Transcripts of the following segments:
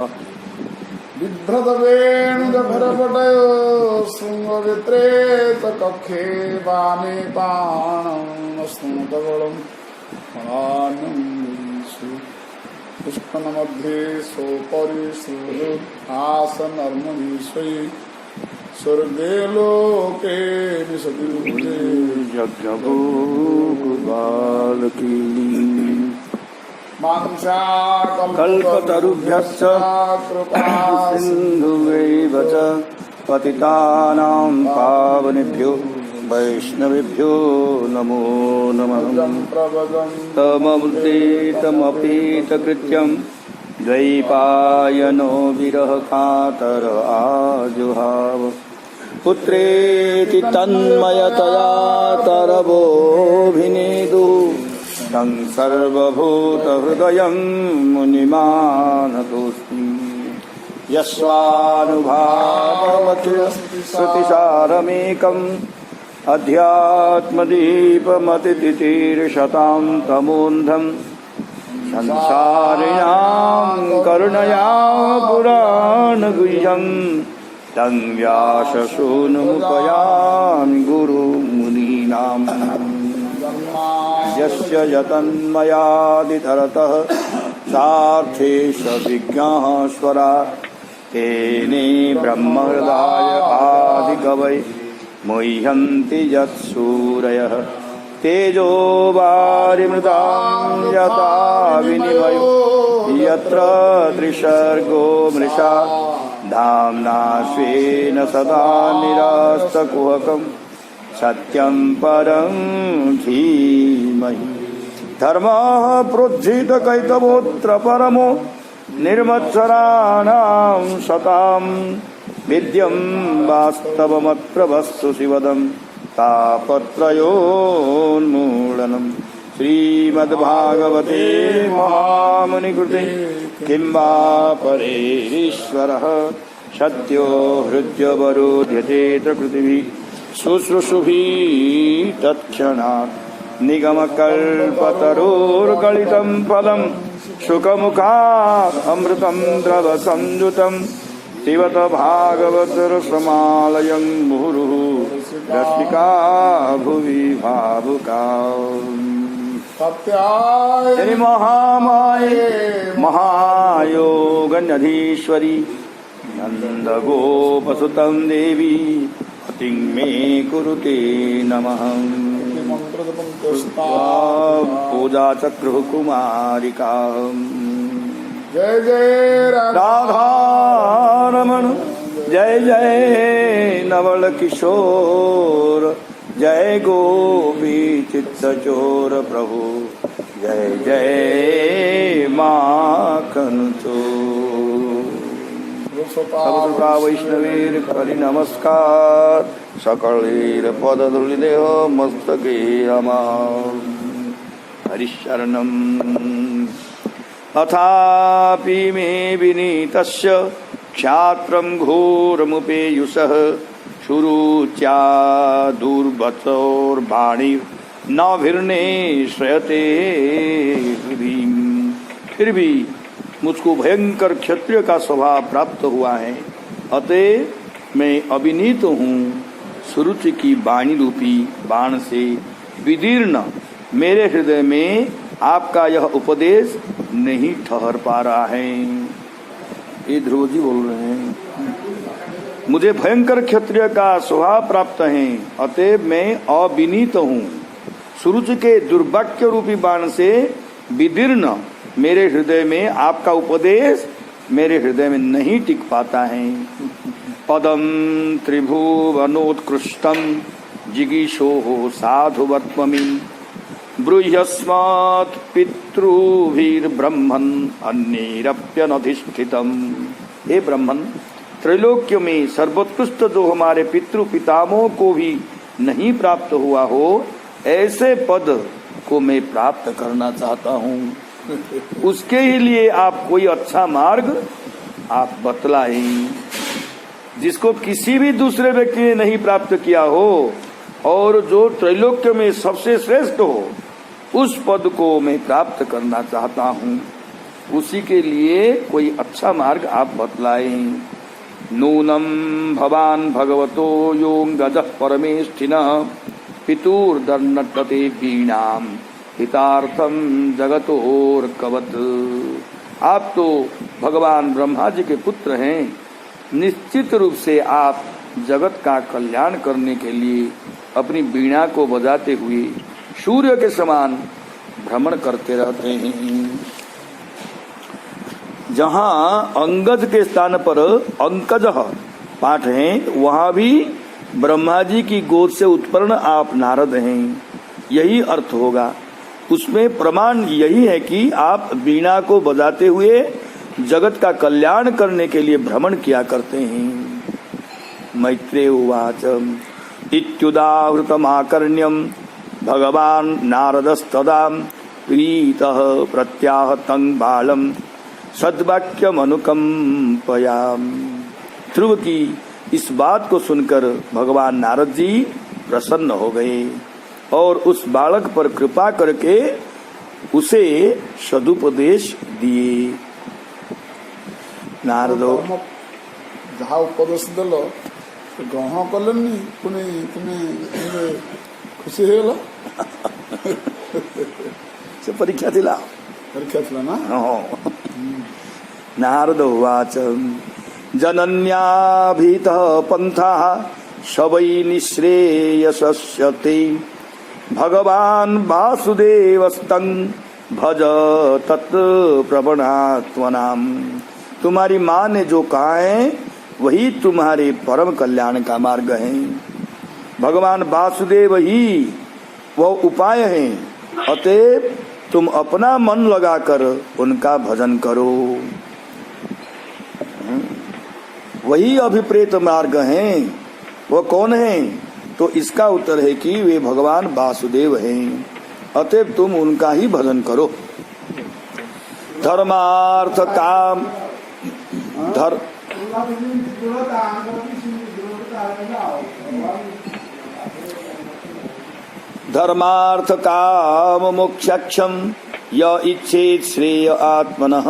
बिभ्रतवेणुजभरपटयो शृङ्गवित्रेत कक्षे वामे पाणमस्मृतबलं फलान्यं पुष्पनमध्ये सोपरि आसनर्मणीश्वरी स्वर्गे लोके विशति यज्ञभूगुबालकी कल्पतरुभ्यश्च सिन्धुवैव च पतितानां पावनेभ्यो वैष्णवेभ्यो नमो नमः। तमवृत्तितमपीतकृत्यं द्वैपायनो विरहकातर आजुहाव पुत्रेति तन्मयतया तरवोऽभिनेदु तं सर्वभूतहृदयं मुनिमानतोऽस्मि। यस्वानुभाववत् श्रुतिसारमेकम् अध्यात्मदीपमतितितीर्षतां तमोन्धम् संसारिणां करुणया पुराणगुह्यं तं व्याससूनुमुपयामि गुरुमुनीनाम्। यस्य यतन्मयादितरतः सार्थेष विज्ञाः स्वरा तेने ब्रह्महृदाय आदिकवये मुह्यन्ति यत्सूरयः तेजो वारिमृतां यथा विनिमयो यत्र त्रिसर्गो मृषा धाम्ना स्वेन सदा निरस्तकुहकम् सत्यं परं धीमहि। धर्मः प्रोज्झितकैतवोऽत्र परमो निर्मत्सराणां सतां विद्यं वास्तवमत्र वस्तु शिवदं तापत्रयोन्मूलनं। श्रीमद्भागवते महामुनिकृते किं वा परेरीश्वरः सत्यो हृद्यवरोध्यते कृतिभिः शुश्रूषुभिः तत्क्षणात् निगमकल्पतरोर्गलितं फलं शुकमुखात् अमृतं द्रवसंयुतं पिबत भागवतरसमालयं मुहुरुः रसिका भुवि भावुकाः। महामाये महायोगन्यधीश्वरी नन्दगोपसुतं देवी पतिं मे कुरुते नमः। पूजा चक्रुः कुमारिका जय जय राधारमण जय जय नवल किशोर जय गोपी चित्तचोर प्रभु जय जय माखन चोर। सबका वैष्णवीर करि नमस्कार सकलेर पदधूलिदेह मस्तके अमां हरिशरणम्। अथापि मे विनीतस्य क्षात्रं घोरमुपेयुषः शुरुच्या दुर्वचोर्वाणीर्नाभिर्ने श्रयते। फिर भी मुझको भयंकर क्षत्रिय का स्वभाव प्राप्त हुआ है, अतः मैं अविनीत हूँ। सुरुचि की वाणी रूपी बाण से विदीर्ण मेरे हृदय में आपका यह उपदेश नहीं ठहर पा रहा है। ये ध्रुव जी बोल रहे हैं, मुझे भयंकर क्षत्रिय का स्वभाव प्राप्त है, अतः मैं अविनीत हूँ। सुरुचि के दुर्वाक्य रूपी बाण से विदीर्ण मेरे हृदय में आपका उपदेश मेरे हृदय में नहीं टिक पाता है। पदम त्रिभुवनोत्कृष्टम जिगीषो साधुवत्वमी ब्रूह्यस्मात् पितृभिर्ब्रह्मन् अन्यैरप्यनधिष्ठितम्। हे ब्रह्मन, त्रैलोक्य में सर्वोत्कृष्ट जो हमारे पितृ पितामहों को भी नहीं प्राप्त हुआ हो, ऐसे पद को मैं प्राप्त करना चाहता हूँ। उसके ही लिए आप कोई अच्छा मार्ग आप बतलाएं, जिसको किसी भी दूसरे व्यक्ति ने नहीं प्राप्त किया हो और जो त्रैलोक्य में सबसे श्रेष्ठ हो, उस पद को मैं प्राप्त करना चाहता हूँ। उसी के लिए कोई अच्छा मार्ग आप बतलाएं। नूनम भवान भगवतो योगजः परमेष्ठिनः पितुर्दन्नटते वीणाम हितार्थम जगतोर्कवत्। आप तो भगवान ब्रह्मा जी के पुत्र हैं, निश्चित रूप से आप जगत का कल्याण करने के लिए अपनी वीणा को बजाते हुए सूर्य के समान भ्रमण करते रहते हैं। जहाँ अंगज के स्थान पर अंकजः पाठ है, वहाँ भी ब्रह्मा जी की गोद से उत्पन्न आप नारद हैं, यही अर्थ होगा। उसमें प्रमाण यही है कि आप वीणा को बजाते हुए जगत का कल्याण करने के लिए भ्रमण किया करते हैं। मैत्रेय उवाच इत्युदावृतमाकर्ण्यं भगवान् नारदस्तदा प्रीतः प्रत्याह तं बालं सद्वाक्यमनुकंपया। ध्रुव की इस बात को सुनकर भगवान नारद जी प्रसन्न हो गए और उस बालक पर कृपा करके उसे सदुपदेश दिए। नारद जहाँ उपदेश देल ग्रहण कलेनि पुणी तुम्हें खुशी हो से परीक्षा थिला ना। नारद उवाच जनन्याभीतः पंथाः सवै निःश्रेयसस्यते भगवान् वासुदेवस्तं भज तत् प्रवणात्मनाम्। तुम्हारी माँ ने जो कहा है वही तुम्हारे परम कल्याण का मार्ग है। भगवान वासुदेव ही वह उपाय है, अतएव तुम अपना मन लगाकर उनका भजन करो। वही अभिप्रेत मार्ग हैं। वो कौन है? तो इसका उत्तर है कि वे भगवान वासुदेव हैं, अतएव तुम उनका ही भजन करो। धर्मार्थ काम धर्मार्थ काम मोक्षक्षम य इच्छेत् श्रेय आत्मनः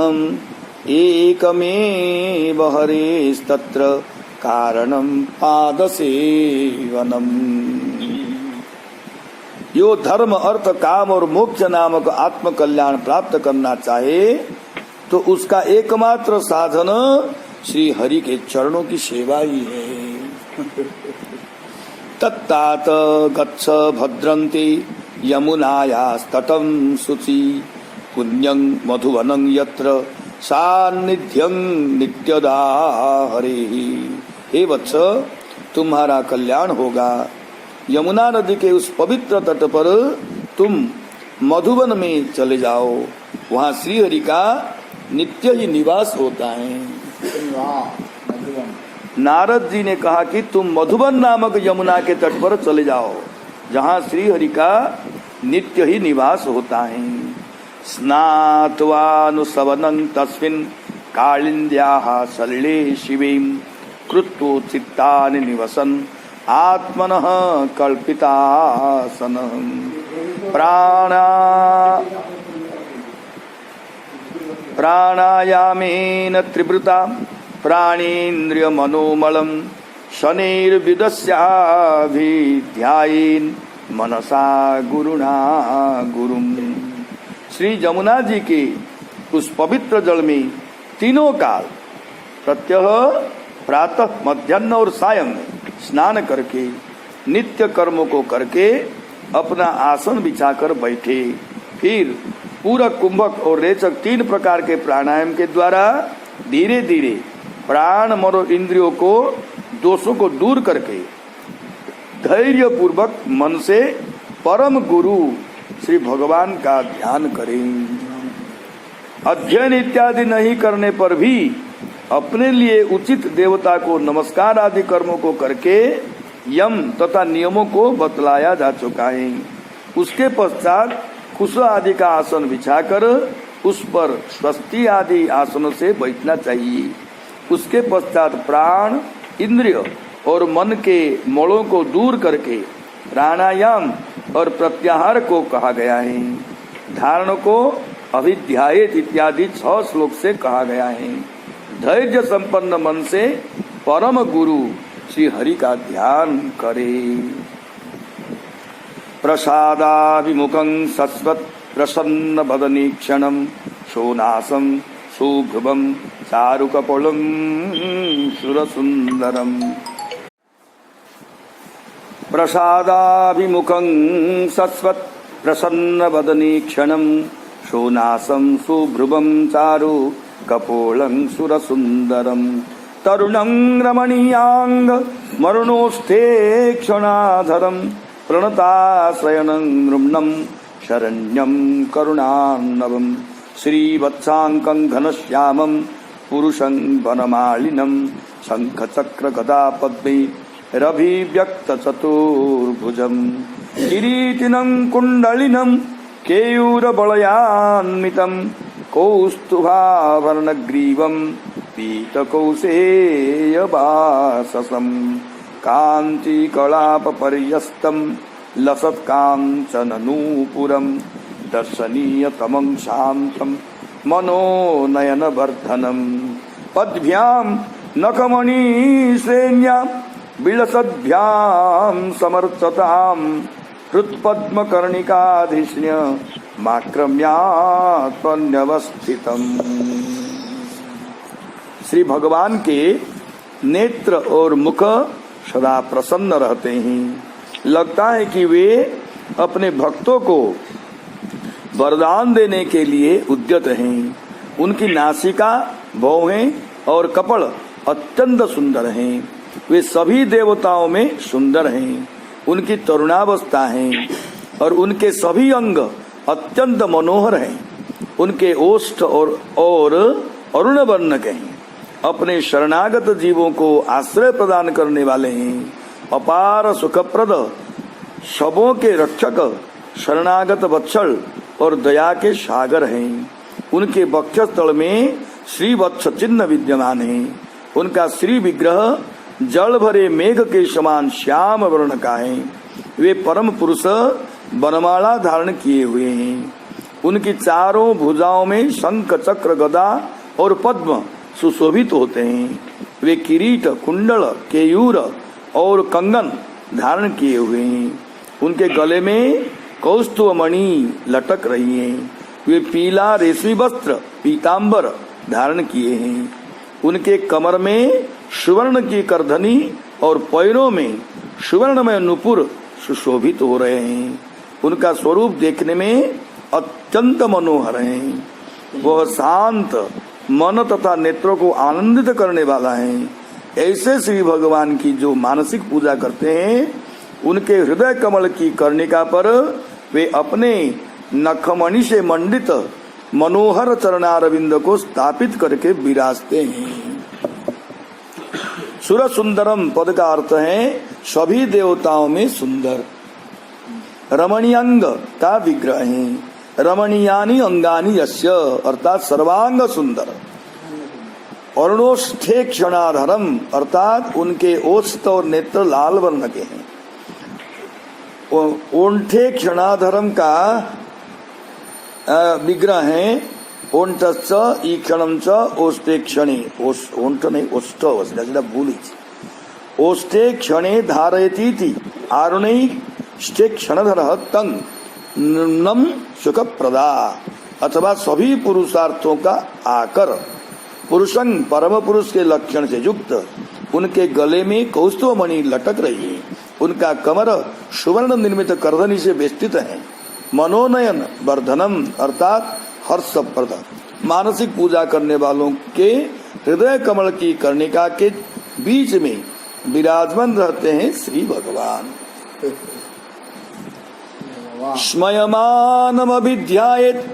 एकमेव हरेस्तत्र कारणम पादसेवनम। यो धर्म अर्थ काम और मोक्ष नामक आत्म कल्याण प्राप्त करना चाहे तो उसका एकमात्र साधन श्री हरि के चरणों की सेवा ही है। तत्तात गच्छ भद्रन्ति यमुनायास्तटं शुचि पुण्यं मधुवनं यत्र सान्निध्यं नित्यदा हरिः। हे वत्स, तुम्हारा कल्याण होगा। यमुना नदी के उस पवित्र तट पर तुम मधुवन में चले जाओ, वहाँ श्री हरि का नित्य ही निवास होता है। नारद जी ने कहा कि तुम मधुबन नामक यमुना के तट पर चले जाओ, जहाँ श्री हरि का नित्य ही निवास होता है। स्नात्वानुसवनं तस्मिन् कालिन्द्याः सलिले शिवीं कृत्वोचित्तानि निवसन् आत्मनः कल्पितासनः प्राणायामेन त्रिवृता प्राणेन्द्रिय मनोमलं शनैर्विदस्याभिध्यायेन् मनसा गुरुणा गुरुम। श्री जमुना जी के उस पवित्र जल में तीनों काल प्रत्यह प्रातः मध्याह्न और सायं स्नान करके नित्य कर्मों को करके अपना आसन बिछाकर बैठे। फिर पूरक, कुंभक और रेचक 3 प्रकार के प्राणायाम के द्वारा धीरे धीरे प्राण मनो इंद्रियों को दोषों को दूर करके धैर्य पूर्वक मन से परम गुरु श्री भगवान का ध्यान करें। अध्ययन इत्यादि नहीं करने पर भी अपने लिए उचित देवता को नमस्कार आदि कर्मों को करके यम तथा नियमों को बतलाया जा चुका है। उसके पश्चात कुश आदि का आसन बिछाकर उस पर स्वस्ति आदि आसनों से बैठना चाहिए। उसके पश्चात प्राण, इंद्रिय और मन के मोलों को दूर करके प्राणायाम और प्रत्याहार को कहा गया है। धारण को अभिध्यायेत इत्यादि 6 श्लोक से कहा गया है। धैर्य संपन्न मन से परम गुरु श्री हरि का ध्यान करे। प्रसादाभिमुखं सस्वत् प्रसन्न बदनीक्षणं शोनासं सुभ्रुवं चारुकपोलं सुरसुन्दरम्। प्रसादाभिमुखं सस्वत् प्रसन्न बदनीक्षणं शोनासं सुभ्रुवं चारुकपोलं सुरसुन्दरम्। तरुणं रमणीयाङ्ग मरुणोस्थे क्षणाधरं प्रणताश्रयनं नृम्णं शरण्यं करुणार्णवं। श्रीवत्साङ्कं घनश्यामं पुरुषं वनमालिनं शङ्खचक्रगदा पद्मे रभिव्यक्तचतुर्भुजं। किरीटिनं कुण्डलिनं केयूरबलयान्वितं कौस्तुभाभरणग्रीवं पीतकौसेयवाससं। काञ्चीकलापपर्यस्तं लसत्काञ्चननूपुरं दर्शनीयतमं शान्तं मनोनयनवर्धनं। पद्भ्यां नखमणिश्रेण्यां विलसद्भ्यां समर्चतां हृत्पद्मकर्णिकाधिष्ण्य माक्रम्यात्मन्यवस्थितम्। श्री भगवान के नेत्र और मुख सदा प्रसन्न रहते हैं। लगता है कि वे अपने भक्तों को वरदान देने के लिए उद्यत हैं। उनकी नासिका, भौहें और कपड़ अत्यंत सुंदर हैं। वे सभी देवताओं में सुंदर हैं। उनकी तरुणावस्था है और उनके सभी अंग अत्यंत मनोहर हैं। उनके ओष्ठ और अरुण वर्ण के हैं। अपने शरणागत जीवों को आश्रय प्रदान करने वाले हैं। अपार सुखप्रद, शवों के रक्षक, शरणागत वत्सल और दया के सागर हैं। उनके वक्षस्थल में श्री वत्स चिन्ह विद्यमान है। उनका श्री विग्रह जल भरे मेघ के समान श्याम वर्ण का है। वे परम पुरुष वनमाला धारण किए हुए हैं। उनकी चारों भुजाओं में शंख, चक्र, गदा और पद्म सुशोभित होते हैं। वे किरीट, कुंडल, केयूर और कंगन धारण किए हुए हैं। उनके गले में कौस्तुभमणि लटक रही है। वे पीला रेशमी वस्त्र पीतांबर धारण किए हैं। उनके कमर में सुवर्ण की करधनी और पैरों में सुवर्णमय नुपुर सुशोभित हो रहे हैं। उनका स्वरूप देखने में अत्यंत मनोहर है। वह शांत मन तथा नेत्रों को आनंदित करने वाला है। ऐसे श्री भगवान की जो मानसिक पूजा करते हैं, उनके हृदय कमल की कर्णिका पर वे अपने नखमणि से मंडित मनोहर चरणारविंद को स्थापित करके विराजते हैं। सुर सुंदरम पद का अर्थ है सभी देवताओं में सुंदर। रमणीयांग का विग्रह है। रमणीयानि अंगानि यस्य अर्थात सर्वांग सुंदर। अरुणोष्ठे क्षणाधरम अर्थात उनके ओष्ठ और नेत्र लाल वर्ण के हैं। ओंठे क्षणाधरम का विग्रह है। ओंठश्च ईक्षणं च ओष्ठे क्षणे। ओंठ नहीं ओष्ठ वसला भूल ओष्ठे क्षणे धारयतीति आरुणैष्ठे क्षणधरः तं नम सुख प्रदा अथवा सभी पुरुषार्थों का आकर पुरुषं परम पुरुष के लक्षण से युक्त। उनके गले में कौस्तुभमणि लटक रही है। उनका कमर सुवर्ण निर्मित करधनी से वेष्टित है। मनोनयन वर्धनम अर्थात हर्षप्रद। मानसिक पूजा करने वालों के हृदय कमल की कर्णिका के बीच में विराजमान रहते हैं श्री भगवान। स्मयमानमभिध्यायेत्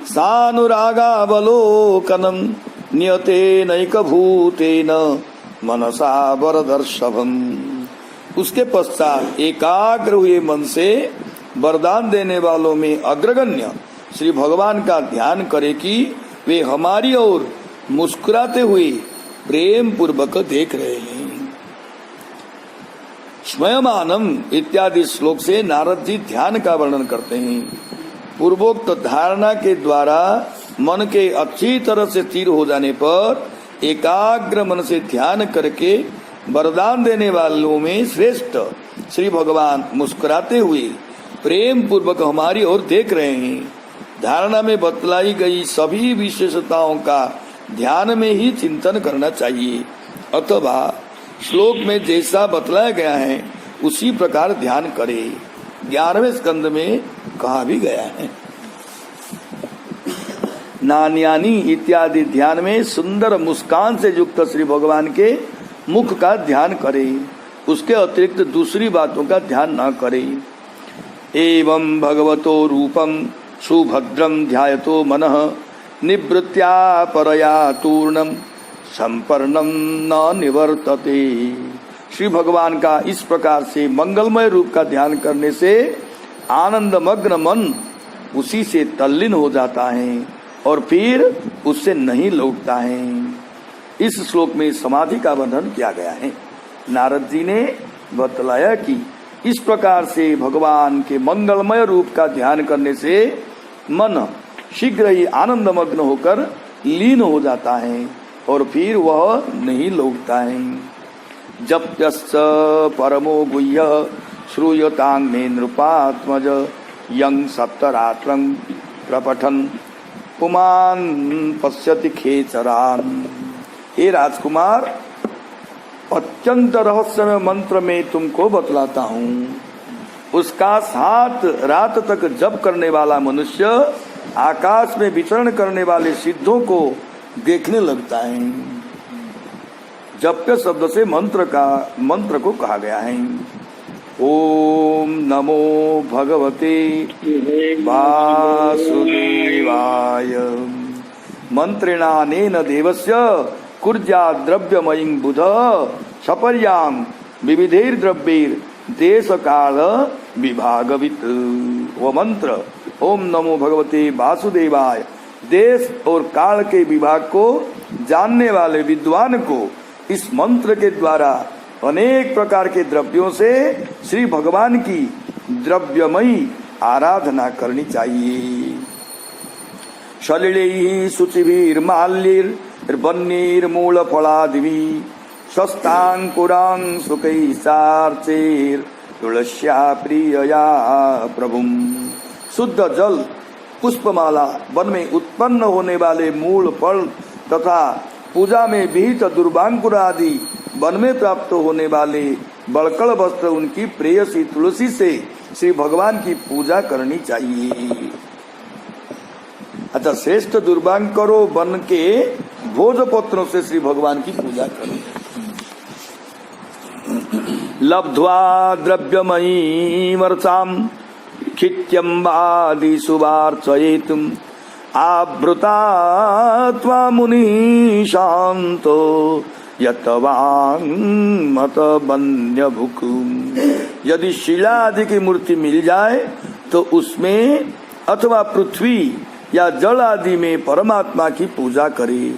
सानुरागावलोकनं नियतेनैकभूतेन मनसा वरदर्शभम्। उसके पश्चात एकाग्र हुए मन से वरदान देने वालों में अग्रगण्य श्री भगवान का ध्यान करे कि वे हमारी ओर मुस्कुराते हुए प्रेम पूर्वक देख रहे हैं। स्मयमानम इत्यादि श्लोक से नारद जी ध्यान का वर्णन करते हैं। पूर्वोक्त धारणा के द्वारा मन के अच्छी तरह से स्थिर हो जाने पर एकाग्र मन से ध्यान करके वरदान देने वालों में श्रेष्ठ श्री भगवान मुस्कुराते हुए प्रेम पूर्वक हमारी ओर देख रहे हैं। धारणा में बतलाई गई सभी विशेषताओं का ध्यान में ही चिंतन करना चाहिए, अथवा श्लोक में जैसा बतलाया गया है उसी प्रकार ध्यान करे। 11वें स्कंद में कहा भी गया है, नान्यानी इत्यादि ध्यान में सुंदर मुस्कान से युक्त श्री भगवान के मुख का ध्यान करे, उसके अतिरिक्त दूसरी बातों का ध्यान न करे। एवं भगवतो रूपम सुभद्रम ध्यायतो मनः निवृत्त्या परया तूर्णम संपर्णम न निवर्तते। श्री भगवान का इस प्रकार से मंगलमय रूप का ध्यान करने से आनंदमग्न मन उसी से तल्लीन हो जाता है और फिर उससे नहीं लौटता है। इस श्लोक में समाधि का वर्णन किया गया है। नारद जी ने बतलाया कि इस प्रकार से भगवान के मंगलमय रूप का ध्यान करने से मन शीघ्र ही आनंदमग्न होकर लीन हो जाता है और फिर वह नहीं लौटता है। जप्यश्च परमो गुह्य श्रूयतां मे नृपात्मज यं सप्तरात्रं प्रपठन् पुमान् पश्यति खेचरान्। हे राजकुमार, अत्यंत रहस्यमय मंत्र में तुमको बतलाता हूँ। उसका 7 रात तक जप करने वाला मनुष्य आकाश में विचरण करने वाले सिद्धों को देखने लगता है। जप्य शब्द से मंत्र को कहा गया है। ओम नमो भगवते वासुदेवाय। मंत्रेणानेन देवस्य कुर्जा द्रव्यमयीं बुध सपर्यां विविधैर द्रव्यैर देश काल विभागवित। वो मंत्र ओम नमो भगवते वासुदेवाय देश और काल के विभाग को जानने वाले विद्वान को इस मंत्र के द्वारा अनेक प्रकार के द्रव्यों से श्री भगवान की द्रव्यमयी आराधना करनी चाहिए। सलिलैः शुचिभिर्माल्यैर्वह्निर्मूलफलादिभिः स्वस्ताङ्कुरां सुखैः सार्चैर्तुलस्या प्रियया प्रभुं। शुद्ध जल, पुष्पमाला, वन में उत्पन्न होने वाले मूल फल तथा पूजा में विहित दुर्वांकुर आदि वन में प्राप्त होने वाले बड़कड़ वस्त्र उनकी प्रेयसी तुलसी से श्री भगवान की पूजा करनी चाहिए। अच्छा, श्रेष्ठ दुर्वांकुरो वन के भोजपत्रों से श्री भगवान की पूजा करो। लब्ध्वा द्रव्यमयी वर्षाम खित्यम्बादि सुवार्चयेतुम आवृता त्वा मुनि शांतो यतवांग बन्य भुकुम। यदि शिला आदि की मूर्ति मिल जाए तो उसमें अथवा पृथ्वी या जल आदि में परमात्मा की पूजा करे।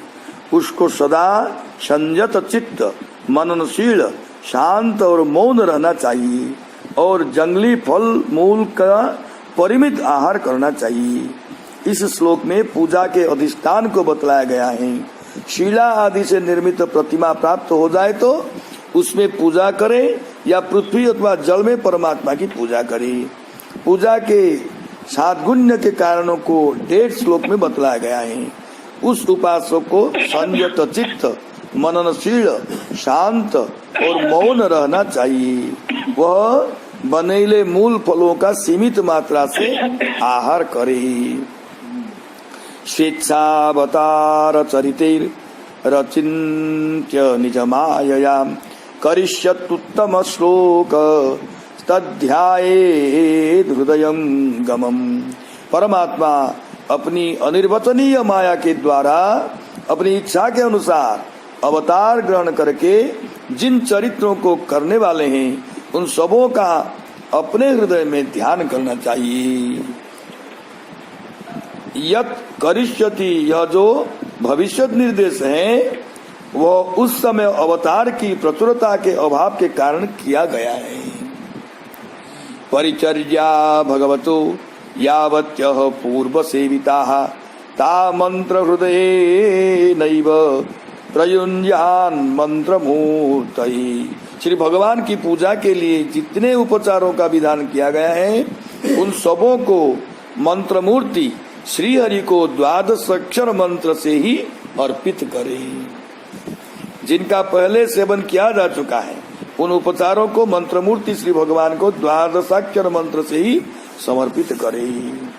उसको सदा संयत चित्त, मननशील, शांत और मौन रहना चाहिए और जंगली फल मूल का परिमित आहार करना चाहिए। इस श्लोक में पूजा के अधिष्ठान को बतलाया गया है। शिला आदि से निर्मित प्रतिमा प्राप्त हो जाए तो उसमें पूजा करे या पृथ्वी अथवा जल में परमात्मा की पूजा करे। पूजा के सातगुण्य के कारणों को 1.5 श्लोक में बतलाया गया है। उस उपासक को संयत चित्त, मननशील, शांत और मौन रहना चाहिए। वह बनेले मूल फलों का सीमित मात्रा से आहार करे। स्वेच्छावतार चरितेर रचिन्त्य निजमायया करिष्यत्युत्तम श्लोक तद्ध्यायेत् हृदयं गमम्। परमात्मा अपनी अनिर्वचनीय माया के द्वारा अपनी इच्छा के अनुसार अवतार ग्रहण करके जिन चरित्रों को करने वाले हैं उन सबों का अपने हृदय में ध्यान करना चाहिए। यत् करिष्यति, यह जो भविष्य निर्देश है वह उस समय अवतार की प्रचुरता के अभाव के कारण किया गया है। परिचर्या भगवतो यावत्यः पूर्व सेविताः ता मंत्र हृदये नैव प्रयुञ्जान मंत्र मूर्तये। श्री भगवान की पूजा के लिए जितने उपचारों का विधान किया गया है उन सबों को मंत्र मूर्ति श्री हरि को द्वादश अक्षर मंत्र से ही अर्पित करें। जिनका पहले सेवन किया जा चुका है उन उपचारों को मंत्र मूर्ति श्री भगवान को द्वादशाक्षर मंत्र से ही समर्पित करें।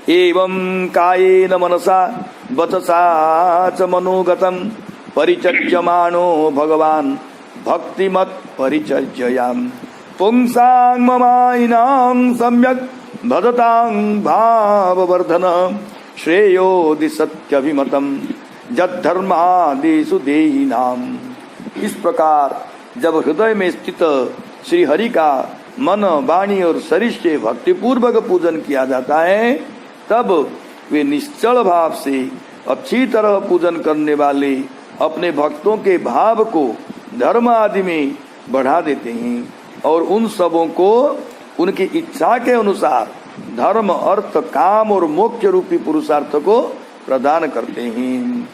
एवं कायेन मनसा वचसा च मनोगतम परिचर्यमाणो भगवान भक्तिमत् परिचर्ययाम पुंसां ममायिनां सम्यक् भजतां भाववर्धन श्रेयोदि सत्यभिमतम जद्धर्मादिषु देहिनाम। इस प्रकार जब हृदय में स्थित श्री हरि का मन वाणी और शरीर से भक्ति पूर्वक पूजन किया जाता है तब वे निश्चल भाव से अच्छी तरह पूजन करने वाले अपने भक्तों के भाव को धर्म आदि में बढ़ा देते हैं और उन सबों को उनकी इच्छा के अनुसार धर्म अर्थ काम और मोक्ष रूपी पुरुषार्थ को प्रदान करते हैं।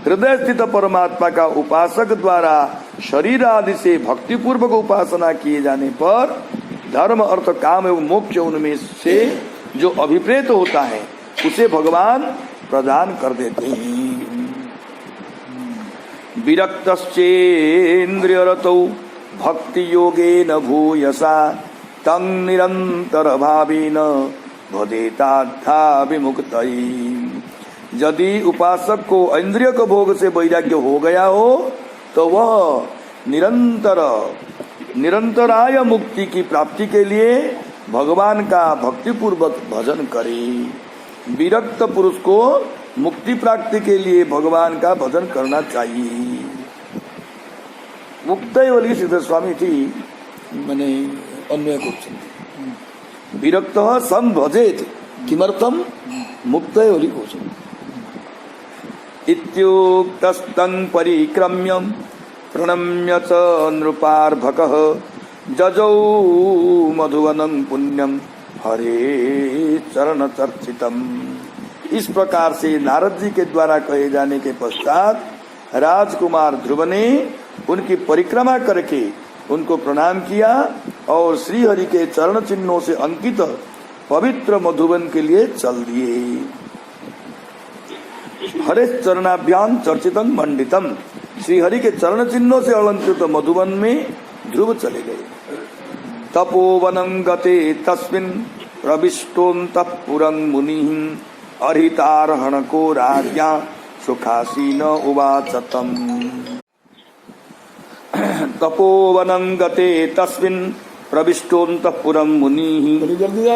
हृदय स्थित परमात्मा का उपासक द्वारा शरीर आदि से भक्ति पूर्वक उपासना किए जाने पर धर्म अर्थ काम एवं मोक्ष उनमें से जो अभिप्रेत होता है उसे भगवान प्रदान कर देते हैं। विरक्तश्चेन्द्रियरतौ भक्ति योगेन भूयसा तं निरंतर भावेन भजेताद्धा विमुक्तये। यदि उपासक को इंद्रिय के भोग से वैराग्य हो गया हो तो वह निरंतराय मुक्ति की प्राप्ति के लिए भगवान का भक्ति पूर्वक भजन करे। विरक्त पुरुष को मुक्ति प्राप्ति के लिए भगवान का भजन करना चाहिए। मुक्तैवली सिद्ध स्वामी थी मैंने अन्वय क्वेश्चन विरक्त सम भजेत किमर्थम मुक्तैवली क्वेश्चन इत्युक्तस्तं परिक्रम्य प्रणम्य च नृपार्भकः जजौ मधुवनं पुण्यम हरे चरण चर्चितम। इस प्रकार से नारद जी के द्वारा कहे जाने के पश्चात राजकुमार ध्रुव ने उनकी परिक्रमा करके उनको प्रणाम किया और श्री हरि के चरण चिन्हों से अंकित पवित्र मधुवन के लिए चल दिए। हरे चरणाभ्याम चर्चितम मंडितम। श्री हरि के चरण चिन्हों से अलंकृत मधुवन में ध्रुव चले गए। तपोवनं गते तस्मिन् प्रविष्टोऽन्तः पुरं मुनिः अर्हितार्हणको राज्ञा सुखासीन उवाच तम्। तपोवनं गते तस्मिन् प्रविष्टोऽन्तः पुरं मुनिः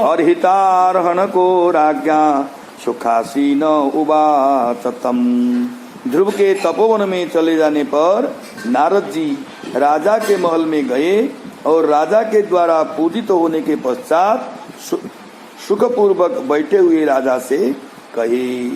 अर्हितार्हणको राज्ञा सुखासीन उवाच तम्। ध्रुव के तपोवन में चले जाने पर नारद जी राजा के महल में गए और राजा के द्वारा पूजित होने के पश्चात सुखपूर्वक बैठे हुए राजा से कहे।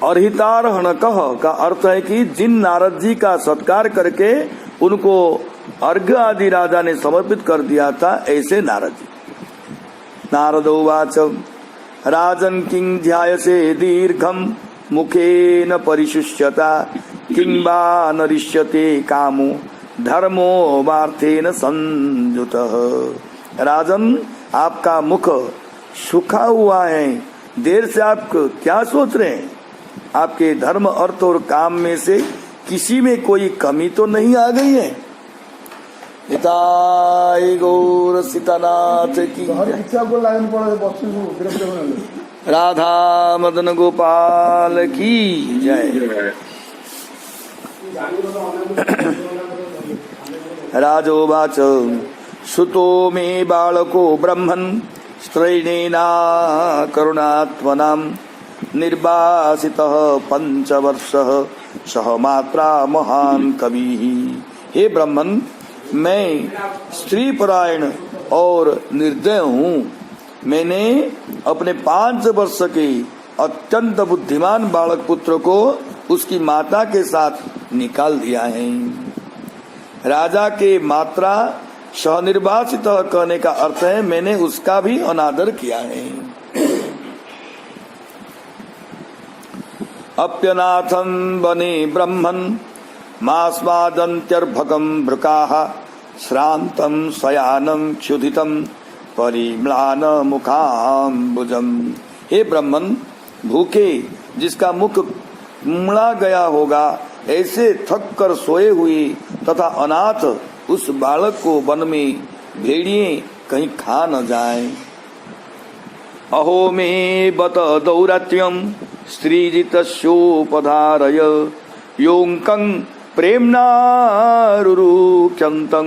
अर्हितार्हणकः का अर्थ है कि जिन नारद जी का सत्कार करके उनको अर्घ्य आदि राजा ने समर्पित कर दिया था ऐसे नारद जी। नारदोवाच राजन् किं ध्यायसे दीर्घं मुखेन परिशुष्यता किं वा नरिष्यते कामो धर्मो वार्थेन संयुतः। राजन आपका मुख सूखा हुआ है, देर से आप क्या सोच रहे हैं? आपके धर्म अर्थ और काम में से किसी में कोई कमी तो नहीं आ गई है? निताई गौर सीतानाथ की राधा मदन गोपाल की जय। राजोवाच सुतो मे बालको ब्रह्मन् स्त्रैणेना करुणात्मनां निर्वासितः पंचवर्षः सह मात्रा महान कविः। हे ब्रह्मन, मैं स्त्री परायण और निर्दय हूँ। मैंने अपने 5 वर्ष के अत्यंत बुद्धिमान बालक पुत्र को उसकी माता के साथ निकाल दिया है। राजा के मात्रा सनिर्वासित कहने का अर्थ है मैंने उसका भी अनादर किया है। अप्यनाथं वने ब्रह्मन् मास्वादन्त्यर्भकं भृकाः श्रान्तं शयानं क्षुधितं परिम्लान मुखाम्बुजम्। हे ब्रह्मन, भूखे जिसका मुख मुड़ा गया होगा ऐसे थक कर सोए हुए तथा अनाथ उस बालक को वन में भेड़िए कहीं खा न जाए। अहो मे बत दौरात्यम स्त्रीजितस्योपधारय योऽङ्कं प्रेम्णा रुरुक्यन्तं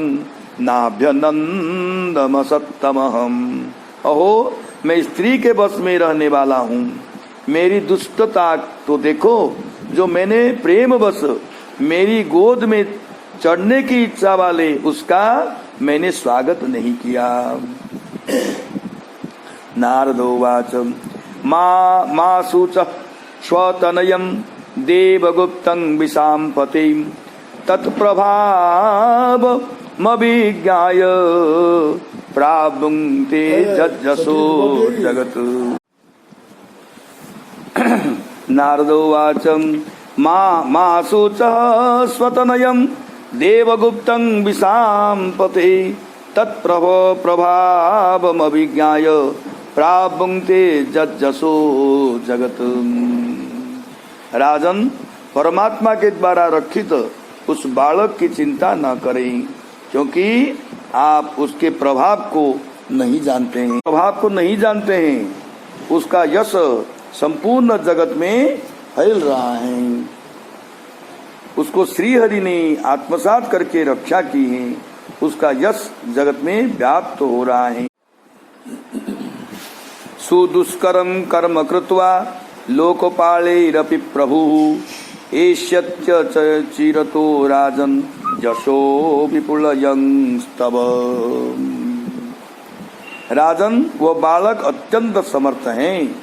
नाभ्यनन्दमसत्तमहम्। अहो, मैं स्त्री के बस में रहने वाला हूँ, मेरी दुष्टता तो देखो। जो मैंने प्रेम बस मेरी गोद में चढ़ने की इच्छा वाले उसका मैंने स्वागत नहीं किया। नारदोवाच मा शुचः स्वतनयं देवगुप्तं विशाम्पते तत्प्रभावमभिज्ञाय प्राभुङ्क्ते जज्जसो जगत्। नारदोवाच मा शुचः स्वतनयं देवगुप्तं विशाम्पते तत्प्रभावमभिज्ञाय प्राभुङ्क्ते जज्जसो जगत्। राजन, परमात्मा के द्वारा रक्षित उस बालक की चिंता न करें, क्योंकि आप उसके प्रभाव को नहीं जानते हैं। प्रभाव को नहीं जानते हैं। उसका यश संपूर्ण जगत में फैल रहा है। उसको श्री हरि ने आत्मसात करके रक्षा की है। उसका यश जगत में व्याप्त हो रहा है। सुदुष्करं कर्म कृत्वा लोकपालैरपि प्रभुः एष्यत्य चिरतो राजन् यशो विपुलयंस्तव। राजन, वह बालक अत्यंत समर्थ हैं।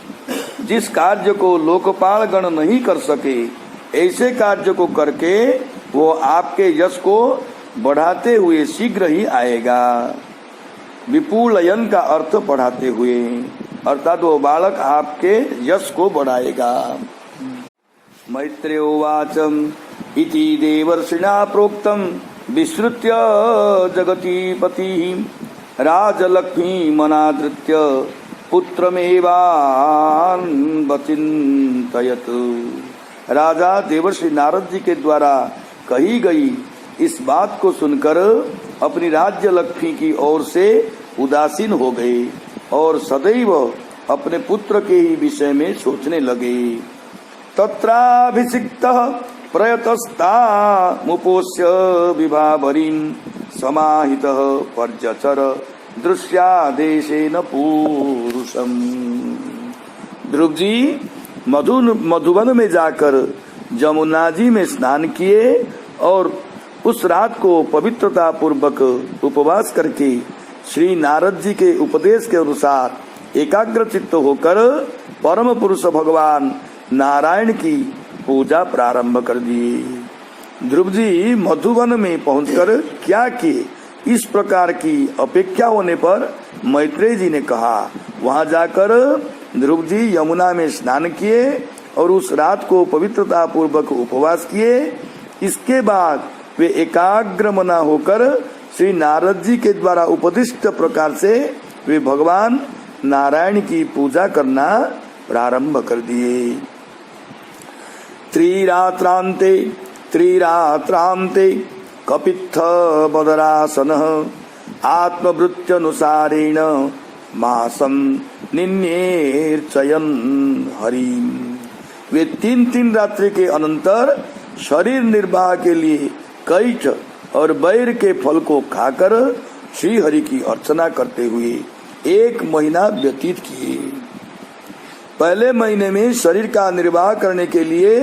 जिस कार्य को लोकपाल गण नहीं कर सके ऐसे कार्य को करके वो आपके यश को बढ़ाते हुए शीघ्र ही आएगा। विपुलयन का अर्थ बढ़ाते हुए, अर्थात वो बालक आपके यश को बढ़ाएगा। मैत्रेयोवाच इति देवर्षिणा प्रोक्तम विश्रुत्य जगतीपतिः राजलक्ष्मी मनादृत्य पुत्रमेवान्वचिन्तयत। राजा देवर्षि नारद जी के द्वारा कही गई इस बात को सुनकर अपनी राज्य लक्ष्मी की ओर से उदासीन हो गए और सदैव अपने पुत्र के ही विषय में सोचने लगे। तत्राभिषिक्तः प्रयतस्तामुपोष्य विभावरीं समाहितः पर्यचर दृश्यादेशेन पूरुषम। ध्रुव जी मधुबन में जाकर जमुना जी में स्नान किए और उस रात को पवित्रता पूर्वक उपवास करके श्री नारद जी के उपदेश के अनुसार एकाग्र चित्त होकर परम पुरुष भगवान नारायण की पूजा प्रारंभ कर दिए। ध्रुव जी मधुबन में पहुंचकर क्या किए, इस प्रकार की अपेक्षा होने पर मैत्रेय जी ने कहा। वहां जाकर ध्रुव जी यमुना में स्नान किए और उस रात को पवित्रता पूर्वक उपवास किए। इसके बाद वे एकाग्र मना होकर श्री नारद जी के द्वारा उपदिष्ट प्रकार से वे भगवान नारायण की पूजा करना प्रारंभ कर दिए। त्रिरात्रांते कपित्थ बदरासनः आत्मवृत्त्यनुसारेण मासं निन्येर्चयन् हरिं। वे 3 रात्रि के अनंतर शरीर निर्वाह के लिए कैठ और बैर के फल को खाकर श्री हरि की अर्चना करते हुए 1 महीना व्यतीत किए। पहले महीने में शरीर का निर्वाह करने के लिए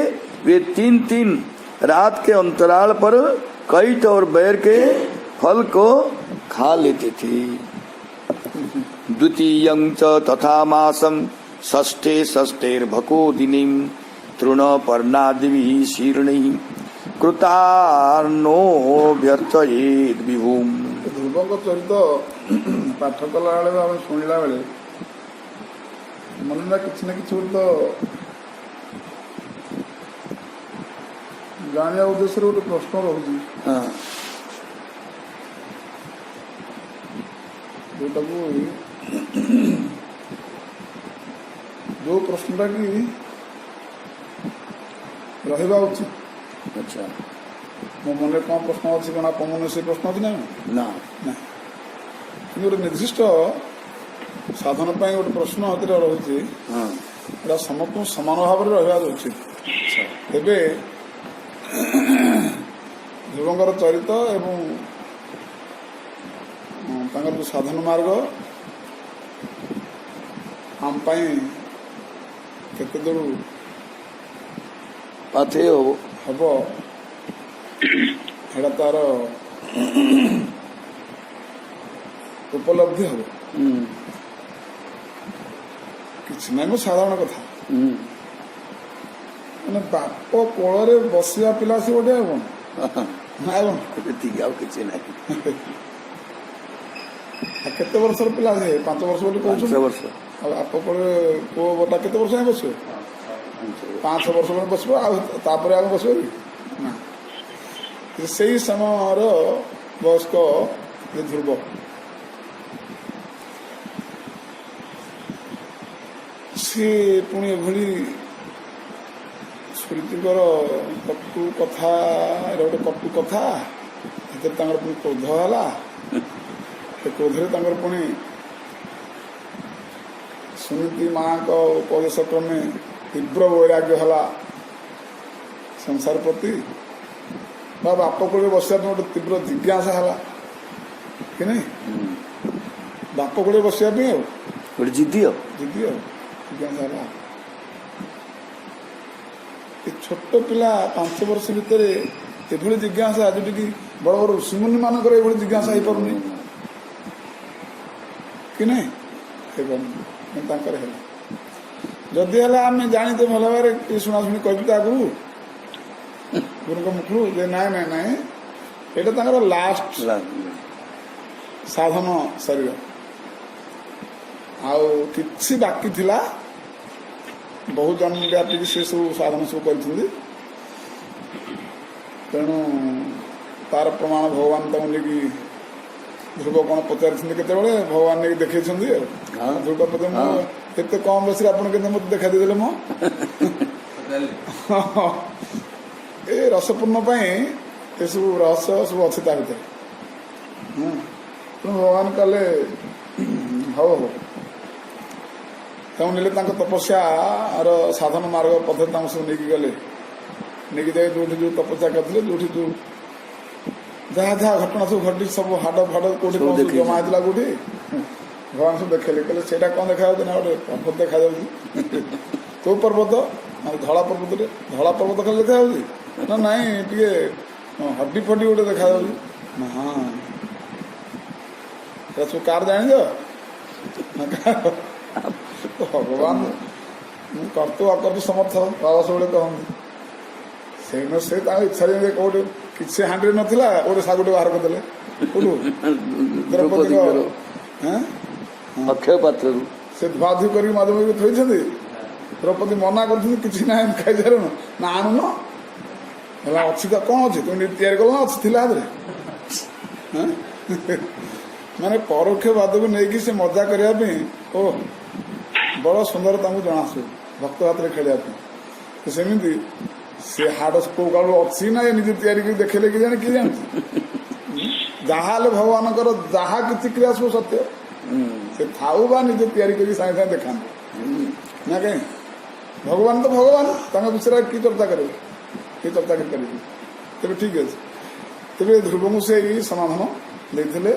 वे 3 रात के अंतराल पर कैठ और बैर के फल को खा लेते थे। द्वितीयं च तथा मासं षष्ठेर्भको दिनीं तृणपर्णादिभिः शीर्णैः कृतार्णोऽभ्यर्चयेद् विभुम्। ଧ୍ରୁବଙ୍କ ଚରିତ ପାଠ କଲା ବେଳେ ବା ଆମେ ଶୁଣିଲା ବେଳେ ମନେ ନା କିଛି ଗୋଟେ ତ ଜାଣିବା ଉଦ୍ଦେଶ୍ୟରେ ଗୋଟେ ପ୍ରଶ୍ନ ରହୁଛି, ହଁ ଯୋଉଟାକୁ ଯୋଉ ପ୍ରଶ୍ନଟା କି ରହିବା ଉଚିତ। ଆଚ୍ଛା ମୋ ମନରେ କ'ଣ ପ୍ରଶ୍ନ ଅଛି, କ'ଣ ଆପଣଙ୍କ ମନରେ ସେ ପ୍ରଶ୍ନ ଅଛି ନା ନା ନା? କିନ୍ତୁ ଗୋଟେ ନିର୍ଦ୍ଦିଷ୍ଟ ସାଧନ ପାଇଁ ଗୋଟେ ପ୍ରଶ୍ନ ହାତରେ ରହୁଛି, ହଁ ଏଇଟା ସମସ୍ତଙ୍କୁ ସମାନ ଭାବରେ ରହିବା ଉଚିତ। ତେବେ ଧ୍ରୁବଙ୍କର ଚରିତ ଏବଂ ତାଙ୍କର ଯେଉଁ ସାଧନ ମାର୍ଗ ଆମ ପାଇଁ କେତେ ଦୂର ପାଥେୟ ହବ, ଏଇଟା ତାର ଉପଲବ୍ଧି ହବ। କିଛି ନାହିଁ, ମୁଁ ସାଧାରଣ କଥା, ମାନେ ବାପ କୋଳରେ ବସିବା ପିଲା ସେ ଗୋଟେ ଆଉ କ'ଣ ନା ଆଉ କ'ଣ? ଏତିକି ଆଉ କିଛି ନାହିଁ। ଆଉ କେତେ ବର୍ଷର ପିଲା ସେ? 5 ବର୍ଷ ବୋଲି 5 କହୁଛନ୍ତି। ବର୍ଷ ଆଉ ବାପ କୋଳରେ ପୁଅଟା କେତେ ବର୍ଷ ଯାଏଁ ବସିବ? 5 ବର୍ଷ ପରେ ବସିବ, ଆଉ ତାପରେ ଆଉ ବସିବ କି ନା? ସେଇ ସମୟର ବୟସ୍କ ଯେ ଧ୍ରୁବ, ସିଏ ପୁଣି ଏଭଳି ସ୍ମୃତିଙ୍କର କଟୁ କଥା, ଏଇଟା ଗୋଟେ କଟୁ କଥା, ସେଥିରେ ତାଙ୍କର ପୁଣି କ୍ରୋଧ ହେଲା, ସେ କ୍ରୋଧରେ ତାଙ୍କର ପୁଣି ସୁନୀତି ମାଙ୍କ ଉପଦେଶ କ୍ରମେ ତୀବ୍ର ବୈରାଗ୍ୟ ହେଲା ସଂସାର ପ୍ରତି, ବା ବାପ କୋଳରେ ବସିବା ପାଇଁ ଗୋଟେ ତୀବ୍ର ଜିଜ୍ଞାସା ହେଲା କି ନାହିଁ? ବାପ କୋଳରେ ବସିବା ପାଇଁ ଆଉ ଗୋଟେ ଜିଦି ଆଉ ଜିଜ୍ଞାସା ହେଲା। ଏ ଛୋଟ ପିଲା 5 ବର୍ଷ ଭିତରେ ଏଭଳି ଜିଜ୍ଞାସା, ଯୋଉଠିକି ବଡ଼ ବଡ଼ ଋଷିମୁନି ମାନଙ୍କର ଏଭଳି ଜିଜ୍ଞାସା ହେଇପାରୁନି କି ନାହିଁ? ହେଇପାରୁନି, ତାଙ୍କର ହେଲା। ଯଦି ହେଲା ଆମେ ଜାଣିତେ ଭଲ ଭାବରେ ଟିକେ ଶୁଣାଶୁଣି କହିଛୁ ଆଗରୁ ଗୁରୁଙ୍କ ମୁଖରୁ ଯେ ନାଇଁ ନାଇଁ ନାଇଁ, ଏଇଟା ତାଙ୍କର ଲାଷ୍ଟ ସାଧନ ଶରୀର, ଆଉ କିଛି ବାକି ଥିଲା, ବହୁ ଜନ୍ମ ବ୍ୟାପିକି ସେ ସବୁ ସାଧନ ସବୁ କରିଛନ୍ତି। ତେଣୁ ତାର ପ୍ରମାଣ ଭଗବାନ ତାଙ୍କୁ ନେଇକି ଧ୍ରୁବ କ'ଣ ପଚାରିଛନ୍ତି କେତେବେଳେ, ଭଗବାନ ନେଇକି ଦେଖେଇଛନ୍ତି। ଆଉ ଧ୍ରୁବ ପଚାର, ମୁଁ ଏତେ କମ୍ ବୟସରେ ଆପଣ କେତେ ମୋତେ ଦେଖାଇ ଦେଇଦେଲେ ମୋ ଏ ରସପୂର୍ଣ୍ଣ ପାଇଁ ଏସବୁ ରହସ୍ୟ ସବୁ ଅଛି ତା ଭିତରେ। ତେଣୁ ଭଗବାନ କଲେ ହଉ ହଉ, ତାଙ୍କୁ ନେଲେ ତାଙ୍କ ତପସ୍ୟାର ସାଧନ ମାର୍ଗ ପଦ୍ଧତି ତାଙ୍କୁ ସବୁ ନେଇକି ଗଲେ, ନେଇକି ଯାଇ ଯୋଉଠି ଯେଉଁ ତପସ୍ୟା କରିଥିଲେ, ଯୋଉଠି ଯେଉଁ ଯାହା ଯାହା ଘଟଣା ସବୁ ଘଟିଛି, ସବୁ ହାଡ଼ ଫାଡ଼ କୋଉଠି କ'ଣ ସବୁ ଜମା ହେଇଥିଲା କୋଉଠି, ଭଗବାନ ସବୁ ଦେଖେଇଲେ। କହିଲେ ସେଇଟା କ'ଣ ଦେଖାଯାଉଛି? ନା ଗୋଟେ ପର୍ବତ ଦେଖାଯାଉଛି। କୋଉ ପର୍ବତ? ଧଳା ପର୍ବତରେ। ଧଳା ପର୍ବତ ଖାଲି ଦେଖାଯାଉଛି ନା ନାଇଁ, ଟିକେ ହଡି ଫଡି ଗୋଟେ ଦେଖାଯାଉଛି ନା? ହଁ, ଏଟା ସବୁ କାର ଜାଣିଛ ନା? ଭଗବାନ ମୁଁ କର୍ତ୍ତୁ ଅକର୍ତ୍ତୁ ସମର୍ଥ ବାବା ସବୁବେଳେ କହନ୍ତି। ସେଇଦିନ ସେ ତାଙ୍କ ଇଚ୍ଛା ଯେମିତି କୋଉଠି କିଛି ହାଣ୍ଡିରେ ନଥିଲା, ଗୋଟେ ଶାଗୁଟେ ବାହାର କରିଦେଲେ କୋଉଠୁ? ଦ୍ରୌପଦୀଙ୍କ ଅକ୍ଷୟ ପାତ୍ରରୁ ସେ ଧୁଆଧୁଇ କରିକି ମାଧବୀକୁ ଥୋଇଛନ୍ତି। ଦ୍ରୌପଦୀ ମନା କରୁଛନ୍ତି, କିଛି ନାହିଁ ଖାଇସାରୁନ ନା, ଆଣୁନ ହେଲା, ଅଛି ତ କ'ଣ ଅଛି, তুমি ତିଆରି କଲ ନା ଅଛି ଥିଲା ହାତରେ? ମାନେ ପରୋକ୍ଷ ବାଦକୁ ନେଇକି ସେ ମଜା କରିବା ପାଇଁ ଓ ବଡ଼ ସୁନ୍ଦର ତାଙ୍କୁ ଜଣାଶୁ ଭକ୍ତ ହାତରେ ଖେଳିବା ପାଇଁ। ସେମିତି ସେ ହାଡ଼ କୋଉ କାଳୁ ଅଛି ନା, ନିଜେ ତିଆରି କରି ଦେଖେଇଲେ କି ଜାଣି, କିଏ ଜାଣିଛି? ଯାହା ହେଲେ ଭଗବାନଙ୍କର ଯାହା କିଛି କ୍ରିୟା ସବୁ ସତ୍ୟ, ସେ ଥାଉ ବା ନିଜେ ତିଆରି କରି ସାଙ୍ଗେ ସାଙ୍ଗେ ଦେଖାନ୍ତି ନା କାହିଁ? ଭଗବାନ ତ ଭଗବାନ, ତାଙ୍କ ବିଷୟରେ କି ଚର୍ଚ୍ଚା କରିବେ, କି ଚର୍ଚ୍ଚା କରିପାରିବେ? ତେବେ ଠିକ୍ ଅଛି। ତେବେ ଧ୍ରୁବଙ୍କୁ ସେ ଏଇ ସମାଧାନ ଦେଇଥିଲେ।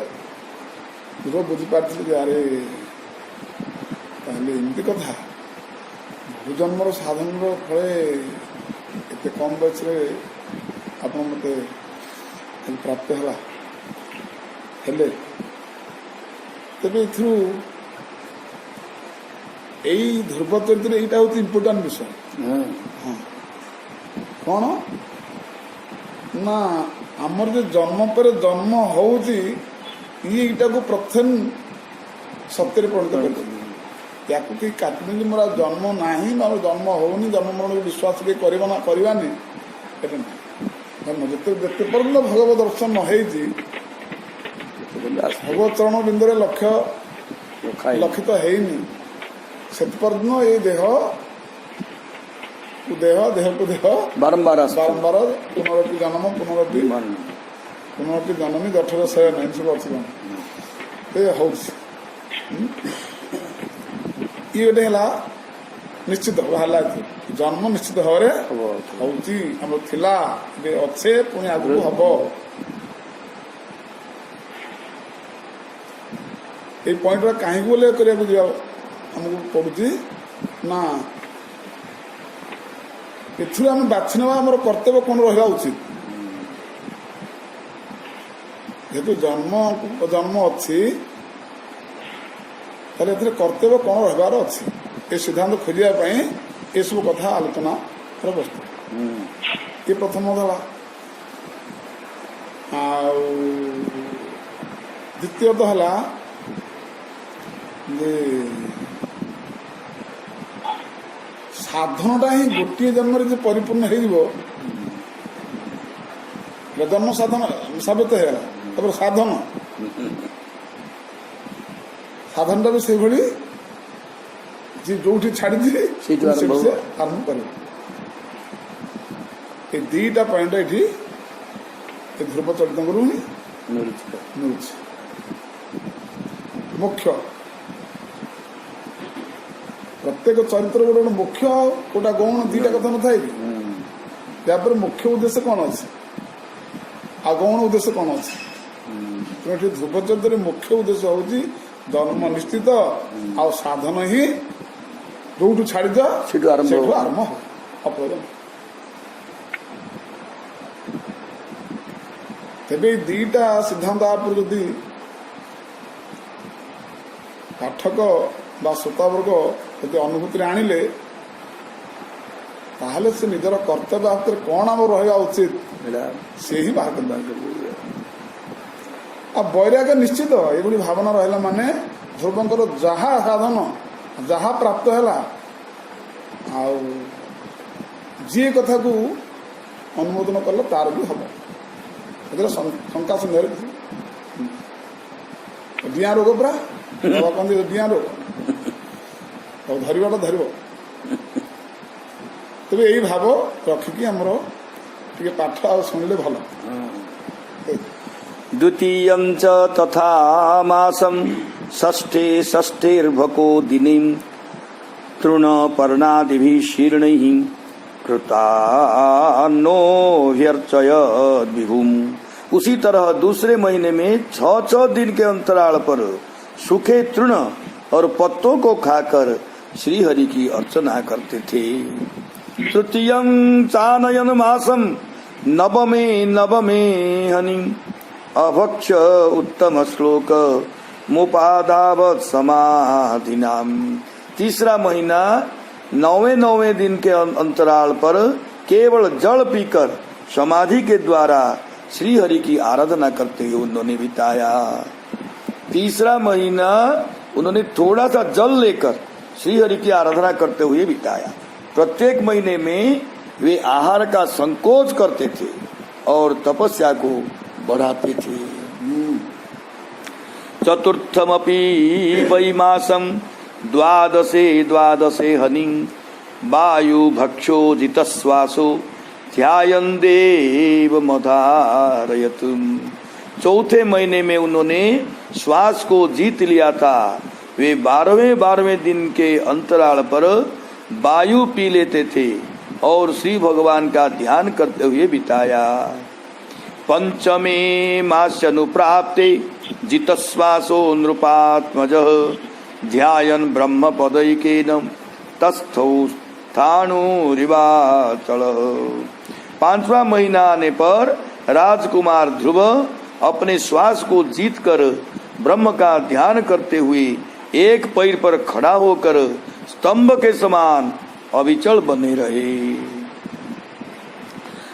ଧ୍ରୁବ ବୁଝିପାରିଥିଲେ ଯେ ଆରେ ତାହେଲେ ଏମିତି କଥା, ବହୁ ଜନ୍ମର ସାଧନର ଫଳେ ଏତେ କମ୍ ବୟସରେ ଆପଣ ମୋତେ ପ୍ରାପ୍ତ ହେଲା। ହେଲେ ତେବେ ଏଥିରୁ ଏଇ ଧ୍ରୁବ ଚରିତ୍ରରେ ଏଇଟା ହେଉଛି ଇମ୍ପୋର୍ଟାଣ୍ଟ ବିଷୟ। ହଁ, କ'ଣ ନା ଆମର ଯେ ଜନ୍ମ ପରେ ଜନ୍ମ ହେଉଛି, ये ईटा को प्रथम सत्य परिणत कर या कहीं काटनी मोर जन्म ना जन्म होनी जन्म मरण को विश्वास के करवानी जिते जिते पर्यटन भगवत दर्शन न होती भगवत चरण बिंदुरे लक्ष्य लक्षित हैनी से पर्यटन ये देह देह देह को देह बारंबार बारंबार पुनरपि जन्म पुनरपि जननी जठर शयन एम सब अच्छी हूँ ये गोटे है निश्चित बाहर जन्म निश्चित भाव हूँ थिला अच्छे पुणी आगु हम ये पॉइंट कहीं बोले करने आमको पड़ुची ना एम बाछि ना आम कर्तव्य कौन रहा उचित जेहेतु जन्म जन्म अच्छी कर्तव्य कौन रहार अच्छी ये सिद्धांत खोजापी ये सब कथा आलोचना वस्तु ये प्रथम दला द्वितीयत है साधनटा ही गोटे जन्म जो परिपूर्ण हो जन्म साधन साबित है साधन साधनटा भी से भली जी जो छाड़ी आरंभ कर दीटा पॉइंट ये ध्रुव चरित मिलूँ मुख्य प्रत्येक चरित्र गोटे गोटे मुख्य कोटा गौण दीटा कथा न था कि मुख्य उद्देश्य कौन अच्छे आ गौण उद्देश्य कौन अच्छे तेनाली ध्रुव चरित्र मुख्य उद्देश्य हूँ जन्म निश्चित आ साधन ही जो छाड़ी आरंभ अप्रयोजन तेरे दीटा सिद्धांत आप जदि पाठक बा श्रोतावर्ग यदि अनुभूति आणिले ताहले से निजर कर्तव्य हाथ में कौन आम रहा उचित से ही बाहर कर वैराग्य निश्चित ये भावना रहा माने ध्रुवंकर जहा साधन जहा प्राप्त है जी कथा को अनुमोदन कले तार भी हम शंका सन्देह डिया रोग पूरा बाबा कहते डिया रोग धरवाटा धर तेज यही भाव रखिकी आमर टे पाठ आ शुणिले भल द्वितीय तथा मासम षष्ठे षष्ठेर्भको दिनीं तृणपर्णादिभिः शीर्णैः कृतान्नो ह्यर्चयत् विभुम्। उसी तरह दूसरे महीने में 6 दिन के अंतराल पर सूखे तृण और पत्तों को खाकर श्री हरि की अर्चना करते थे। तृतीयं चानयन मासम नवमे हनि अभक्ष उत्तम श्लोक मुपादावत समाधिनाम। तीसरा महीना 9वें दिन के अंतराल पर केवल जल पीकर समाधि के द्वारा श्री हरि की आराधना करते हुए उन्होंने बिताया। तीसरा महीना उन्होंने थोड़ा सा जल लेकर श्री हरि की आराधना करते हुए बिताया। प्रत्येक महीने में वे आहार का संकोच करते थे और तपस्या को बढ़ाते थे। चतुर्थमपि वै मासं द्वादशे हनि वायु भक्षो जितश्वासो ध्यायन् देवमधारयत्। चौथे महीने में उन्होंने श्वास को जीत लिया था। वे 12वें दिन के अंतराल पर वायु पी लेते थे और श्री भगवान का ध्यान करते हुए बिताया। पंचमे मास्यनुप्राप्ते जितश्वासो नृपात्मजः ध्यायन् ब्रह्मपदैकेन तस्थौ स्थाणुरिवाचलः। 5वां महीना आने पर राजकुमार ध्रुव अपने श्वास को जीतकर ब्रह्म का ध्यान करते हुए एक पैर पर खड़ा होकर स्तंभ के समान अविचल बने रहे।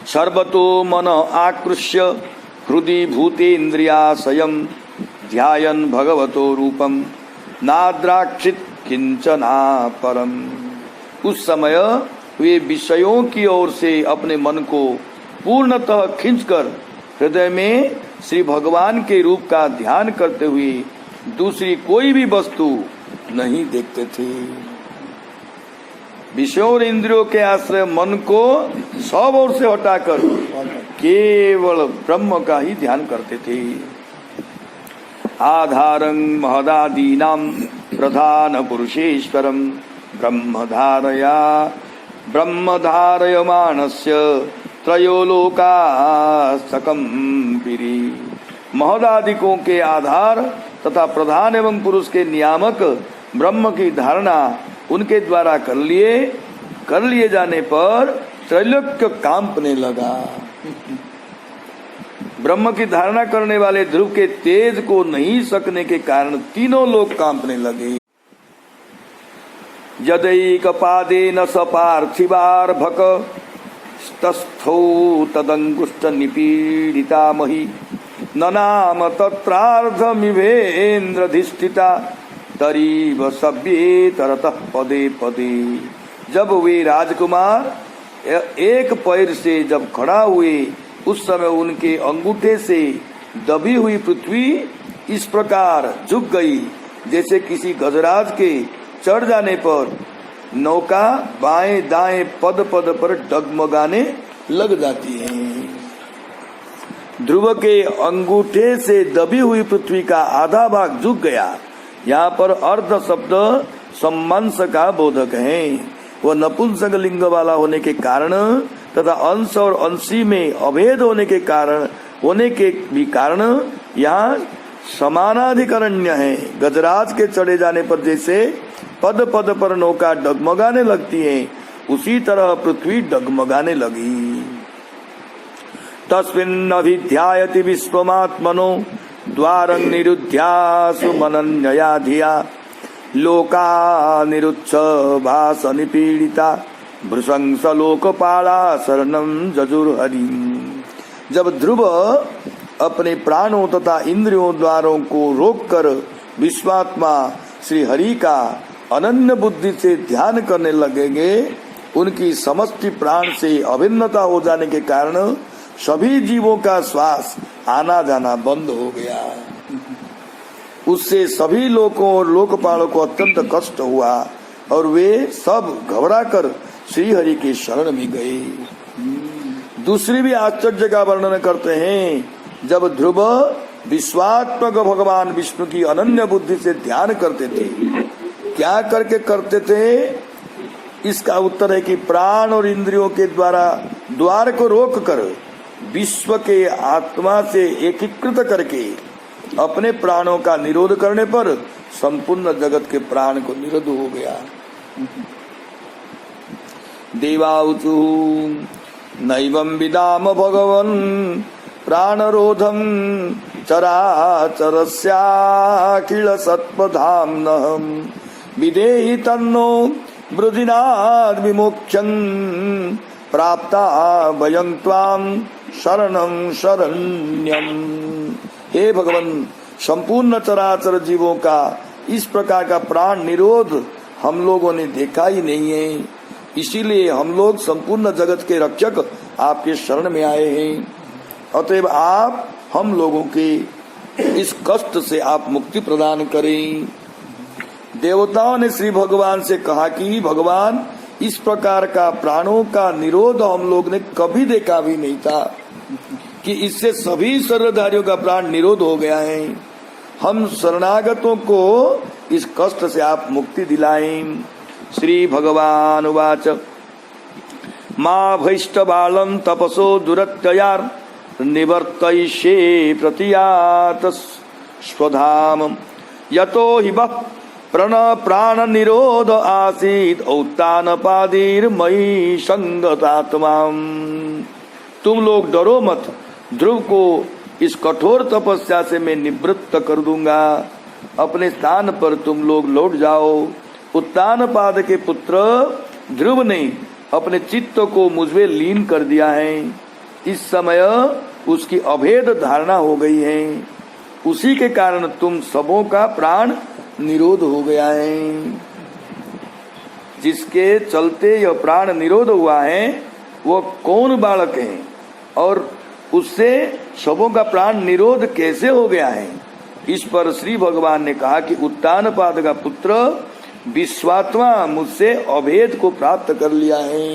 सर्वतो मन आकृष्य हृदि भूतेन्द्रियाशयम् ध्यायन् भगवतो रूपम नाद्राक्षित किंचना परम। उस समय वे विषयों की ओर से अपने मन को पूर्णतः खींचकर हृदय में श्री भगवान के रूप का ध्यान करते हुए दूसरी कोई भी वस्तु नहीं देखते थे। विषयों और इंद्रियों के आश्रय मन को सब ओर से हटाकर केवल ब्रह्म का ही ध्यान करते थे। आधारं महदादीनां प्रधान पुरुषेश्वरं ब्रह्म धारयमाणस्य त्रयो लोकास्तकम्पिरी। महदादिकों के आधार तथा प्रधान एवं पुरुष के नियामक ब्रह्म की धारणा उनके द्वारा कर लिए जाने पर त्रैलोक्य कांपने लगा। ब्रह्म की धारणा करने वाले ध्रुव के तेज को नहीं सकने के कारण तीनों लोग कांपने लगे। यदैक पादेन स पार्थिवार्भक तस्थौ तदंगुष्ट निपीडिता मही ननाम तत्रार्धमिवेन्द्रधिष्ठिता तरीव सभ्येतरतः पदे पदे। जब वे राजकुमार एक पैर से जब खड़ा हुए उस समय उनके अंगूठे से दबी हुई पृथ्वी इस प्रकार झुक गई जैसे किसी गजराज के चढ़ जाने पर नौका बाएं दाएं पद पद पर डगमगाने लग जाती है। ध्रुव के अंगूठे से दबी हुई पृथ्वी का आधा भाग झुक गया। यहाँ पर अर्ध शब्द सम्मांस का बोधक है। वह नपुंसक लिंग वाला होने के कारण तथा अंश और अंशी में अभेद होने के भी कारण यहाँ समानाधिकरण्य है। गजराज के चढ़े जाने पर जैसे पद पद पर नौका डगमगाने लगती है उसी तरह पृथ्वी डगमगाने लगी। तस्मिन्नभिध्यायति विश्वमात्मनो द्वारं निरुध्यासु मनन्यया धिया लोका निरुच्छ भास निपीडिता भृशंस लोकपाला शरणं जजुर्हरि। जब ध्रुव अपने प्राणों तथा इंद्रियों द्वारों को रोककर विश्वात्मा श्री हरि का अनन्य बुद्धि से ध्यान करने लगेंगे उनकी समष्टि प्राण से अभिन्नता हो जाने के कारण सभी जीवों का श्वास आना जाना बंद हो गया। उससे सभी लोगों और लोकपालों को अत्यंत कष्ट हुआ और वे सब घबराकर श्री हरि के शरण में गए। दूसरी भी आश्चर्य का वर्णन करते हैं। जब ध्रुव विश्वात्मक भगवान विष्णु की अनन्य बुद्धि से ध्यान करते थे, क्या करके करते थे? इसका उत्तर है कि प्राण और इंद्रियों के द्वारा द्वार को रोककर विश्व के आत्मा से एकीकृत करके अपने प्राणों का निरोध करने पर संपूर्ण जगत के प्राण को निरोध हो गया। देवाउचु नैवं विदाम भगवन् प्राणरोधम चराचरस्याखिल सत्पधाम्नहं विदेहि तन्नो वृजिनाद् विमोक्षं प्राप्ता वयं त्वां शरणं शरण्यं। हे भगवान, संपूर्ण चराचर जीवों का इस प्रकार का प्राण निरोध हम लोगों ने देखा ही नहीं है, इसीलिए हम लोग संपूर्ण जगत के रक्षक आपके शरण में आए हैं। अतएव आप हम लोगों के इस कष्ट से आप मुक्ति प्रदान करें। देवताओं ने श्री भगवान से कहा कि भगवान, इस प्रकार का प्राणों का निरोध हम लोग ने कभी देखा भी नहीं था कि इससे सभी शरीरधारियों का प्राण निरोध हो गया है। हम शरणागतों को इस कष्ट से आप मुक्ति दिलाएं। श्री भगवान उवाच मा भैष्टबालं तपसो दुरत्ययार निवर्तयिष्ये प्रतियात स्वधाम यतो हि वः प्राण निरोध आसीत् औत्तानपादिर्मयि संगतात्मा। तुम लोग डरो मत, ध्रुव को इस कठोर तपस्या से मैं निवृत्त कर दूंगा। अपने स्थान पर तुम लोग लौट जाओ। उत्तानपाद के पुत्र ध्रुव ने अपने चित्त को मुझमें लीन कर दिया है। इस समय उसकी अभेद धारणा हो गई है। उसी के कारण तुम सबों का प्राण निरोध हो गया है। जिसके चलते यह प्राण निरोध हुआ है वो कौन बालक है और उससे सबों का प्राण निरोध कैसे हो गया है। इस पर श्री भगवान ने कहा कि उत्तानपाद का पुत्र विश्वात्मा मुझसे अभेद को प्राप्त कर लिया है।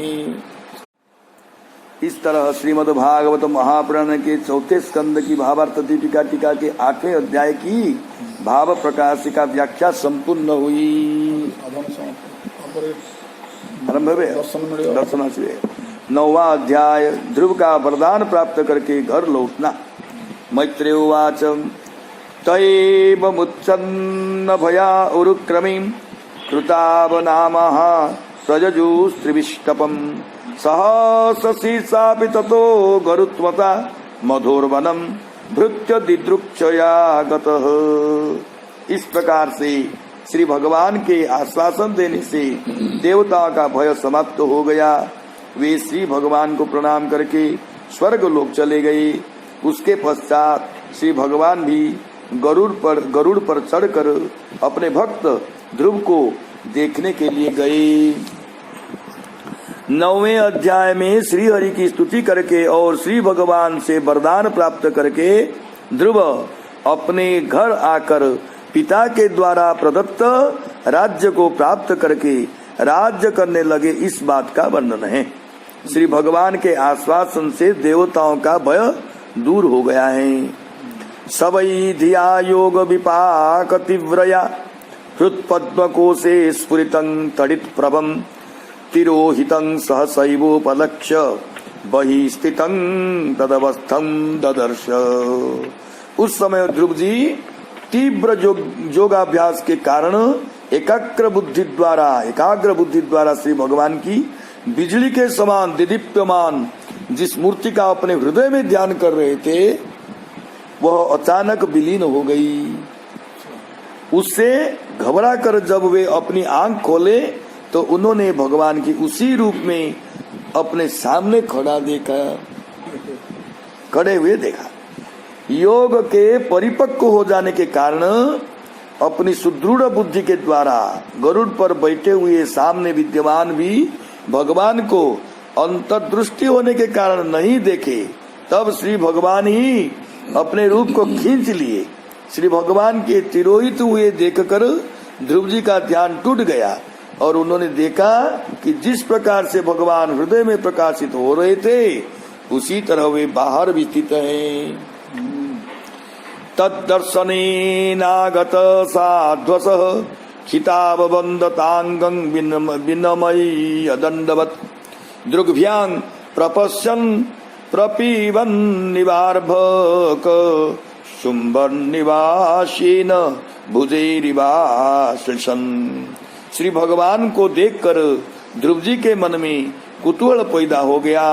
इस तरह श्रीमद् भागवत महापुराण के चौथे स्कंद की भावार्थ दीपिका टीका के 8वें अध्याय की भाव प्रकाशिका व्याख्या संपूर्ण हुई। आरंभ हुए दर्शन से 9वां अध्याय ध्रुव का वरदान प्राप्त करके घर लौटना। मैत्रेय उवाच तयेव मुच्चन्न भया उरुक्रमी कृताव नामः प्रजजुस्त्रिविष्टपम् सहसशीर्षापि ततो गरुत्मता मधुरवनम भृत्य दिदृक्षया गतः। इस प्रकार से श्री भगवान के आश्वासन देने से देवताओं का भय समाप्त हो गया। वे श्री भगवान को प्रणाम करके स्वर्ग लोक चले गए। उसके पश्चात श्री भगवान भी गरुड़ पर चढ़कर अपने भक्त ध्रुव को देखने के लिए गए। 9वें अध्याय में श्री हरि की स्तुति करके और श्री भगवान से वरदान प्राप्त करके ध्रुव अपने घर आकर पिता के द्वारा प्रदत्त राज्य को प्राप्त करके राज्य करने लगे, इस बात का वर्णन है। श्री भगवान के आश्वासन से देवताओं का भय दूर हो गया है। सबई धिया योग विपाक तीव्रया हृत्पद्म कोशे स्फुरितं तडित प्रभम तिरोहितं सहसैवोपलक्ष्य बहि स्थितं तदवस्थं ददर्श। उस समय ध्रुव जी तीव्र योगाभ्यास के कारण एकाग्र बुद्धि द्वारा श्री भगवान की बिजली के समान दिदीप्यमान जिस मूर्ति का अपने हृदय में ध्यान कर रहे थे वह अचानक विलीन हो गई। उससे घबरा कर जब वे अपनी आंख खोले तो उन्होंने भगवान की उसी रूप में अपने सामने खड़े हुए देखा। योग के परिपक्व हो जाने के कारण अपनी सुदृढ़ बुद्धि के द्वारा गरुड़ पर बैठे हुए सामने विद्यमान भी भगवान को अंतर्दृष्टि होने के कारण नहीं देखे। तब श्री भगवान ही अपने रूप को खींच लिए। श्री भगवान के तिरोहित हुए देखकर ध्रुव जी का ध्यान टूट गया और उन्होंने देखा कि जिस प्रकार से भगवान हृदय में प्रकाशित हो रहे थे उसी तरह वे बाहर भी स्थित हैं। तद्दर्शनेनागत साध्वसः खिताबबन्धतांगं विनमय्य दण्डवत् दृग्भ्यां प्रपश्यन् प्रपीबन् निवार्भक शुम्भनिवासेन भुजैरिवाश्लिषन्। श्री भगवान को देखकर ध्रुव जी के मन में कुतूहल पैदा हो गया।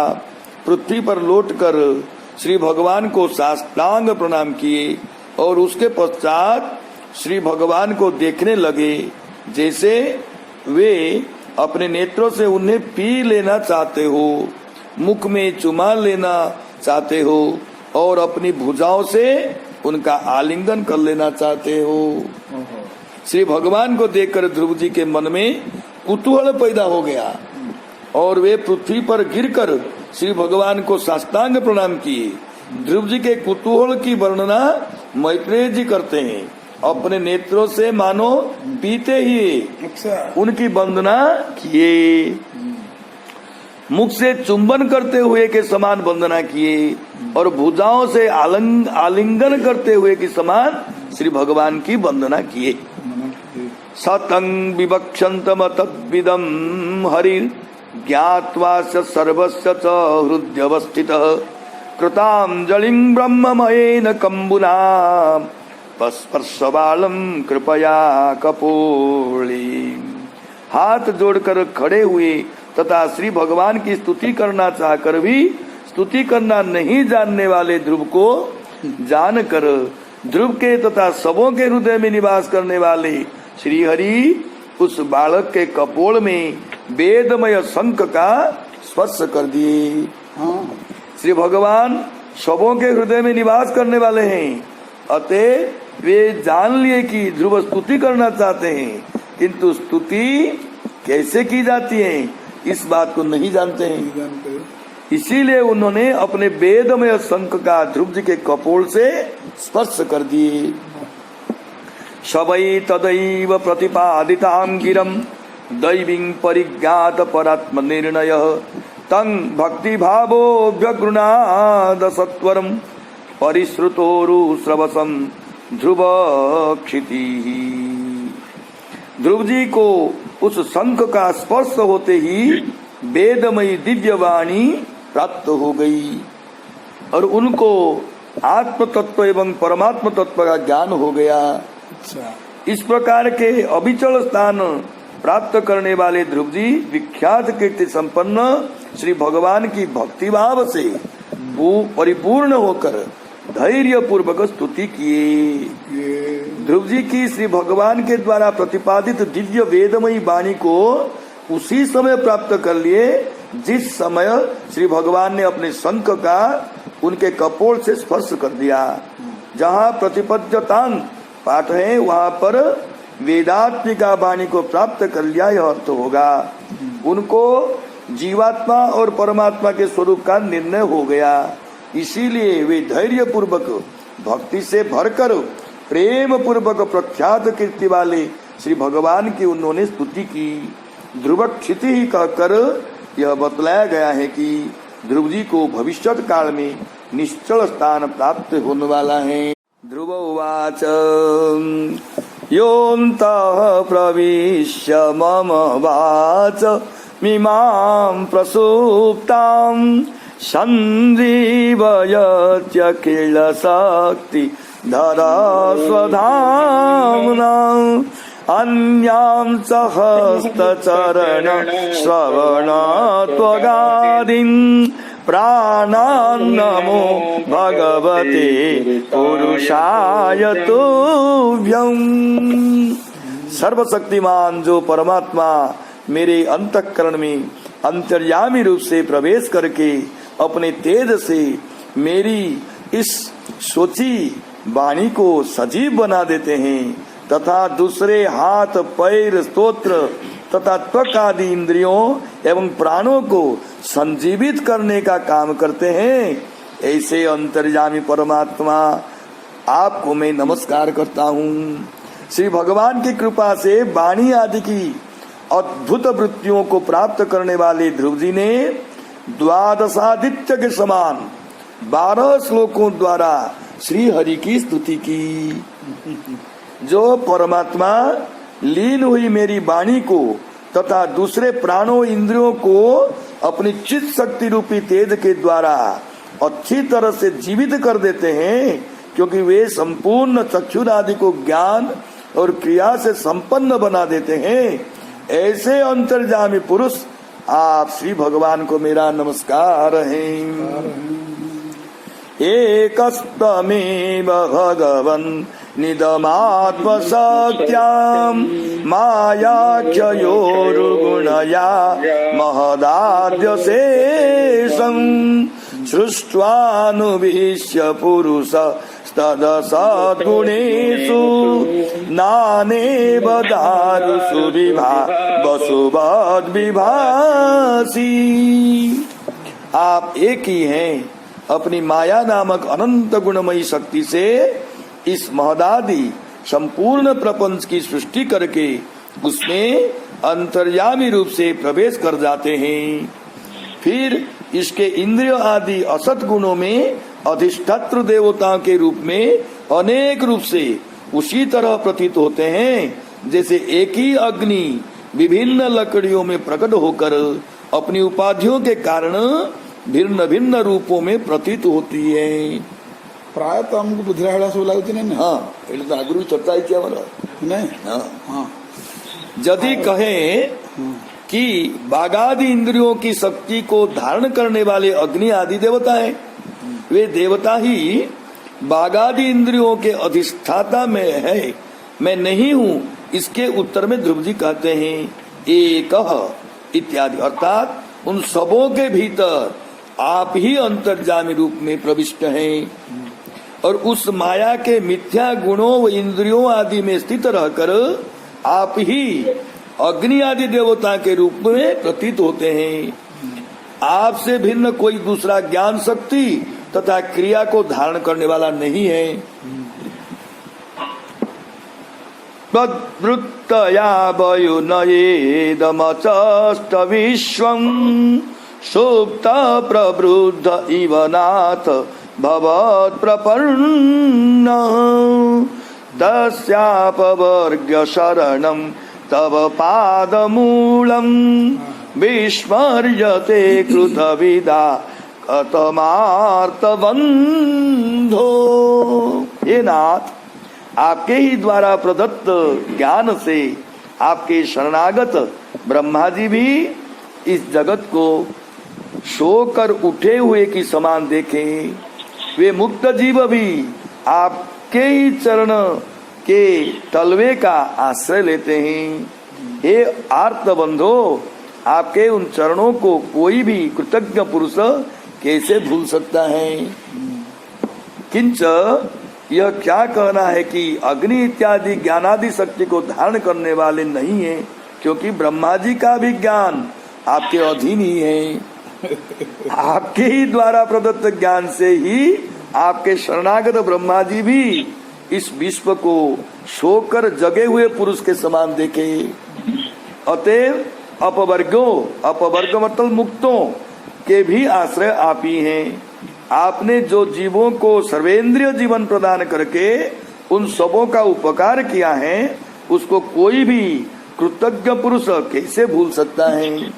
पृथ्वी पर लौटकर श्री भगवान को साष्टांग प्रणाम किए और उसके पश्चात श्री भगवान को देखने लगे जैसे वे अपने नेत्रों से उन्हें पी लेना चाहते हो, मुख में चुमा लेना चाहते हो और अपनी भुजाओं से उनका आलिंगन कर लेना चाहते हो। श्री भगवान को देखकर ध्रुव जी के मन में कुतूहल पैदा हो गया और वे पृथ्वी पर गिरकर श्री भगवान को साष्टांग प्रणाम किए। ध्रुव जी के कुतूहल की वर्णना मैत्रेय जी करते हैं। अपने नेत्रों से मानो पीते ही उनकी वंदना किए, मुख से चुंबन करते हुए के समान वंदना किए और भुजाओं से आलिंगन करते हुए के समान श्री भगवान की वंदना किए। सतं विवक्षन्तम तद्विदं हरिर् ज्ञात्वा सर्वस्य च हृद्यवस्थितः कृतांजलिं ब्रह्ममयेन कम्बुना स्पर्शबालं कृपया कपोली। हाथ जोड़कर खड़े हुए तथा श्री भगवान की स्तुति करना चाहकर भी स्तुति करना नहीं जानने वाले ध्रुव को जानकर ध्रुव के तथा सबों के हृदय में निवास करने वाले श्री हरि उस बालक के कपोल में वेदमय शंख का स्पर्श कर दिए। श्री भगवान सबों के हृदय में निवास करने वाले हैं अतः वे जान लिए कि ध्रुव स्तुति करना चाहते हैं, किंतु स्तुति कैसे की जाती है इस बात को नहीं जानते हैं। इसीलिए उन्होंने अपने वेदमय शंख का ध्रुव जी के कपोल से स्पर्श कर दिए। सबई तदैव प्रतिपादितां गिरं दैवीं परिज्ञात परात्म निर्णय तं भक्ति भावो व्यगृणाद सत्वरं परिश्रुतोरु श्रवसं ध्रुव क्षिति। ध्रुव जी को उस शंख का स्पर्श होते ही वेदमयी दिव्य वाणी प्राप्त हो गई और उनको आत्म तत्व एवं परमात्म तत्व का ज्ञान हो गया। इस प्रकार के अविचल स्थान प्राप्त करने वाले ध्रुव जी विख्यात कीर्ति संपन्न श्री भगवान की भक्ति भाव से वो परिपूर्ण होकर धैर्य पूर्वक स्तुति किए। ध्रुव जी की श्री भगवान के द्वारा प्रतिपादित दिव्य वेदमयी वाणी को उसी समय प्राप्त कर लिए जिस समय श्री भगवान ने अपने शंख का उनके कपोल से स्पर्श कर दिया। जहाँ प्रतिपद्यतांग पाठ है वहाँ पर वेदात्मिका वाणी को प्राप्त कर लिया यह अर्थ होगा। उनको जीवात्मा और परमात्मा के स्वरूप का निर्णय हो गया। इसीलिए वे धैर्य पूर्वक भक्ति से भरकर प्रेम पूर्वक प्रख्यात कीर्ति वाले श्री भगवान की उन्होंने स्तुति की। ध्रुव क्षिति ही कहकर यह बतलाया गया है कि ध्रुव जी को भविष्यत काल में निश्चल स्थान प्राप्त होने वाला है। ध्रुव उवाच योऽन्तः प्रविश्य मम वाच मिमां प्रसुप्तां सन्दीपयत्यखिल शक्ति धरा स्वधाम्ना अन्यां सहस्रचरण श्रवण त्वगादिं प्राणान्नमो भगवते पुरुषाय तुभ्यं। सर्वशक्तिमान जो परमात्मा मेरे अंतःकरण में अंतर्यामी रूप से प्रवेश करके अपने तेज से मेरी इस सोची वाणी को सजीव बना देते हैं तथा दूसरे हाथ पैर स्तोत्र तथा त्वक आदि इंद्रियों एवं प्राणों को संजीवित करने का काम करते हैं, ऐसे अंतर्यामी परमात्मा आपको मैं नमस्कार करता हूँ। श्री भगवान की कृपा से वाणी आदि की अद्भुत वृत्तियों को प्राप्त करने वाले ध्रुव जी ने द्वादशादित्य के समान 12 श्लोकों द्वारा श्री हरि की स्तुति की। जो परमात्मा लीन हुई मेरी वाणी को तथा दूसरे प्राणों इंद्रियों को अपनी चित्त शक्ति रूपी तेज के द्वारा अच्छी तरह से जीवित कर देते हैं, क्योंकि वे संपूर्ण चक्षुर आदि को ज्ञान और क्रिया से संपन्न बना देते हैं, ऐसे अंतर्यामी पुरुष आप श्री भगवान को मेरा नमस्कार है। एकस्तमेव भगवन् निदमात्मशक्त्यां मायाख्ययोरुगुणया महदाद्यशेषं सृष्ट्वानुविश्य पुरुषस्तदसद्गुणेषु नानेव दारुषु वसुवद्विभासि। आप एक ही हैं, अपनी माया नामक अनंत गुणमयी शक्ति से इस महदादि संपूर्ण प्रपंच की सृष्टि करके उसमें अंतर्यामी रूप से प्रवेश कर जाते हैं। फिर इसके इंद्रिय आदि असत गुणों में अधिष्ठात्र देवताओं के रूप में अनेक रूप से उसी तरह प्रतीत होते हैं जैसे एक ही अग्नि विभिन्न लकड़ियों में प्रकट होकर अपनी उपाधियों के कारण भिन्न भिन्न रूपों में प्रतीत होती है। प्राय तो हमको बुद्धिरा हेला सब लगुच नहीं। हाँ तो आगु चर्चा है क्या नहीं। हाँ यदि कहे कि बागादि इंद्रियों की शक्ति को धारण करने वाले अग्नि आदि देवता हैं, वे देवता ही बागादि इंद्रियों के अधिष्ठाता में है, मैं नहीं हूँ, इसके उत्तर में ध्रुव जी कहते हैं एक इत्यादि, अर्थात उन सबों के भीतर आप ही अंतर्यामी रूप में प्रविष्ट हैं और उस माया के मिथ्या गुणों व इंद्रियों आदि में स्थित रहकर आप ही अग्नि आदि देवता के रूप में प्रतीत होते हैं। आपसे भिन्न कोई दूसरा ज्ञान शक्ति तथा क्रिया को धारण करने वाला नहीं है। तद्वृत्तया वयुनयेदमचष्ट विश्वं सुप्त प्रवृद्ध इव नाथ भवत् प्रपन्न तस्यापवर्ग्य शरणं तव पादमूलं विस्मर्यते कृतविदा कतमार्तबन्धो। हे नाथ, आपके ही द्वारा प्रदत्त ज्ञान से आपके शरणागत ब्रह्मा जी भी इस जगत को सोकर उठे हुए की समान देखें। वे मुक्त जीव भी आपके ही चरण के तलवे का आश्रय लेते हैं। हे आर्त बंधो, आपके उन चरणों को कोई भी कृतज्ञ पुरुष कैसे भूल सकता है। किंच यह क्या कहना है कि अग्नि इत्यादि ज्ञानादि शक्ति को धारण करने वाले नहीं है, क्योंकि ब्रह्मा जी का भी ज्ञान आपके अधीन ही है। आपके ही द्वारा प्रदत्त ज्ञान से ही आपके शरणागत ब्रह्मा जी भी इस विश्व को सोकर जगे हुए पुरुष के समान देखे। अतएव अपवर्ग मतलब मुक्तों के भी आश्रय आप ही हैं। आपने जो जीवों को सर्वेंद्रिय जीवन प्रदान करके उन सबों का उपकार किया है, उसको कोई भी कृतज्ञ पुरुष कैसे भूल सकता है।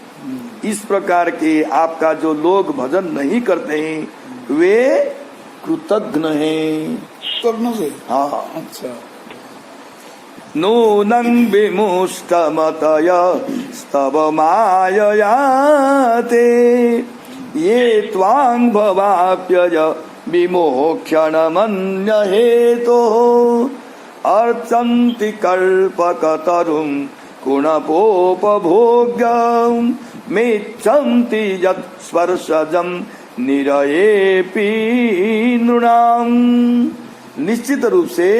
इस प्रकार के आपका जो लोग भजन नहीं करते हैं, वे कृतज्ञ हैं। तज्ञ से हाँ, अच्छा। नूनं विमुष्टमतय स्तव माययाते ये त्वां भवाप्यज विमोक्षणमन्य हेतोः अर्चन्ति कल्पकतरुं गुणपोपभोग्यं मेच्छन्ति यत् स्पर्शजं निरयेऽपि नृणाम्। निश्चित रूप से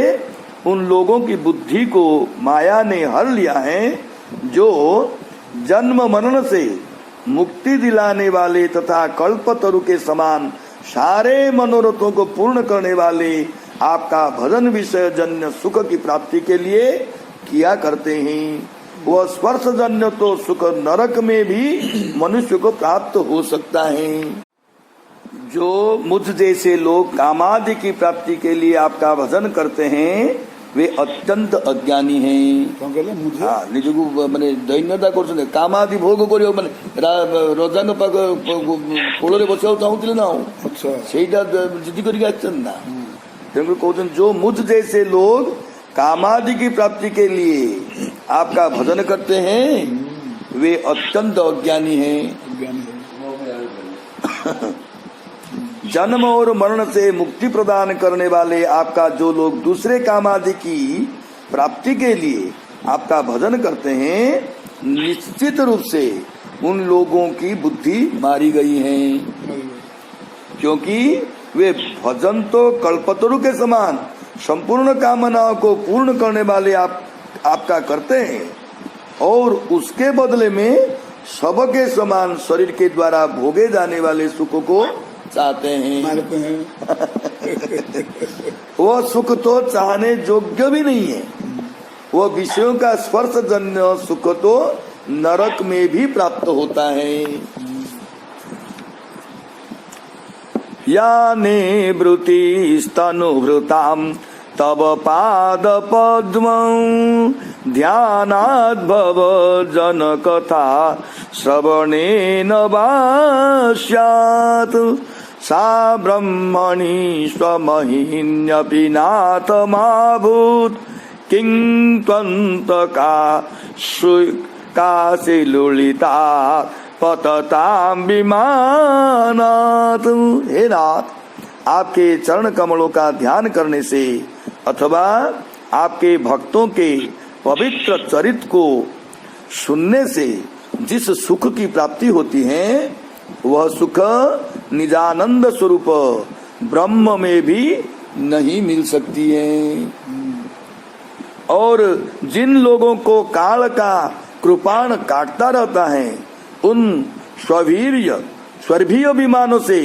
उन लोगों की बुद्धि को माया ने हर लिया है, जो जन्म मरण से मुक्ति दिलाने वाले तथा कल्पतरु के समान सारे मनोरथों को पूर्ण करने वाले आपका भजन विषय जन्य सुख की प्राप्ति के लिए किया करते हैं। वह स्पर्श जन्य तो सुख नरक में भी मनुष्य को प्राप्त हो सकता है। जो मुझ जैसे लोग कामादि की प्राप्ति के लिए आपका भजन करते हैं, वे अत्यंत अज्ञानी हैं। निजको माने दैन्यता कर कामादि भोग करियो माने रजान पाक कोଳରେ बसिବାକୁ चाहूଥିଲେ ना। अच्छा, ସେଇଟା जिद्दी करके आछन ना। तेणु कहते जो मुझ जैसे लोग कामादि की प्राप्ति के लिए आपका भजन करते हैं, वे अत्यंत अज्ञानी हैं। जन्म और मरण से मुक्ति प्रदान करने वाले आपका जो लोग दूसरे काम आदि की प्राप्ति के लिए आपका भजन करते हैं, निश्चित रूप से उन लोगों की बुद्धि मारी गई है, क्योंकि वे भजन तो कल्पतरु के समान संपूर्ण कामनाओं को पूर्ण करने वाले आपका करते हैं, और उसके बदले में सबके समान शरीर के द्वारा भोगे जाने वाले सुख को चाहते हैं। वह सुख तो चाहने योग्य भी नहीं है। वह विषयों का स्पर्श जन्य सुख तो नरक में भी प्राप्त होता है। याने वृत्तिस्तनुभृतां तव पाद पद्मं ध्यानाद्भव जनकथा श्रवणेन वा स्यात् सा ब्रह्मणि स्वमहिन्यपि नाथमाभूत् किं त्वन्तकाशिलुलिता पततां विमानात्। हे नाथ, आपके चरण कमलों का ध्यान करने से अथवा आपके भक्तों के पवित्र चरित्र को सुनने से जिस सुख की प्राप्ति होती है, वह सुख निजानंद स्वरूप ब्रह्म में भी नहीं मिल सकती है। और जिन लोगों को काल का कृपाण काटता रहता है, उन स्वर्गीय विमानों से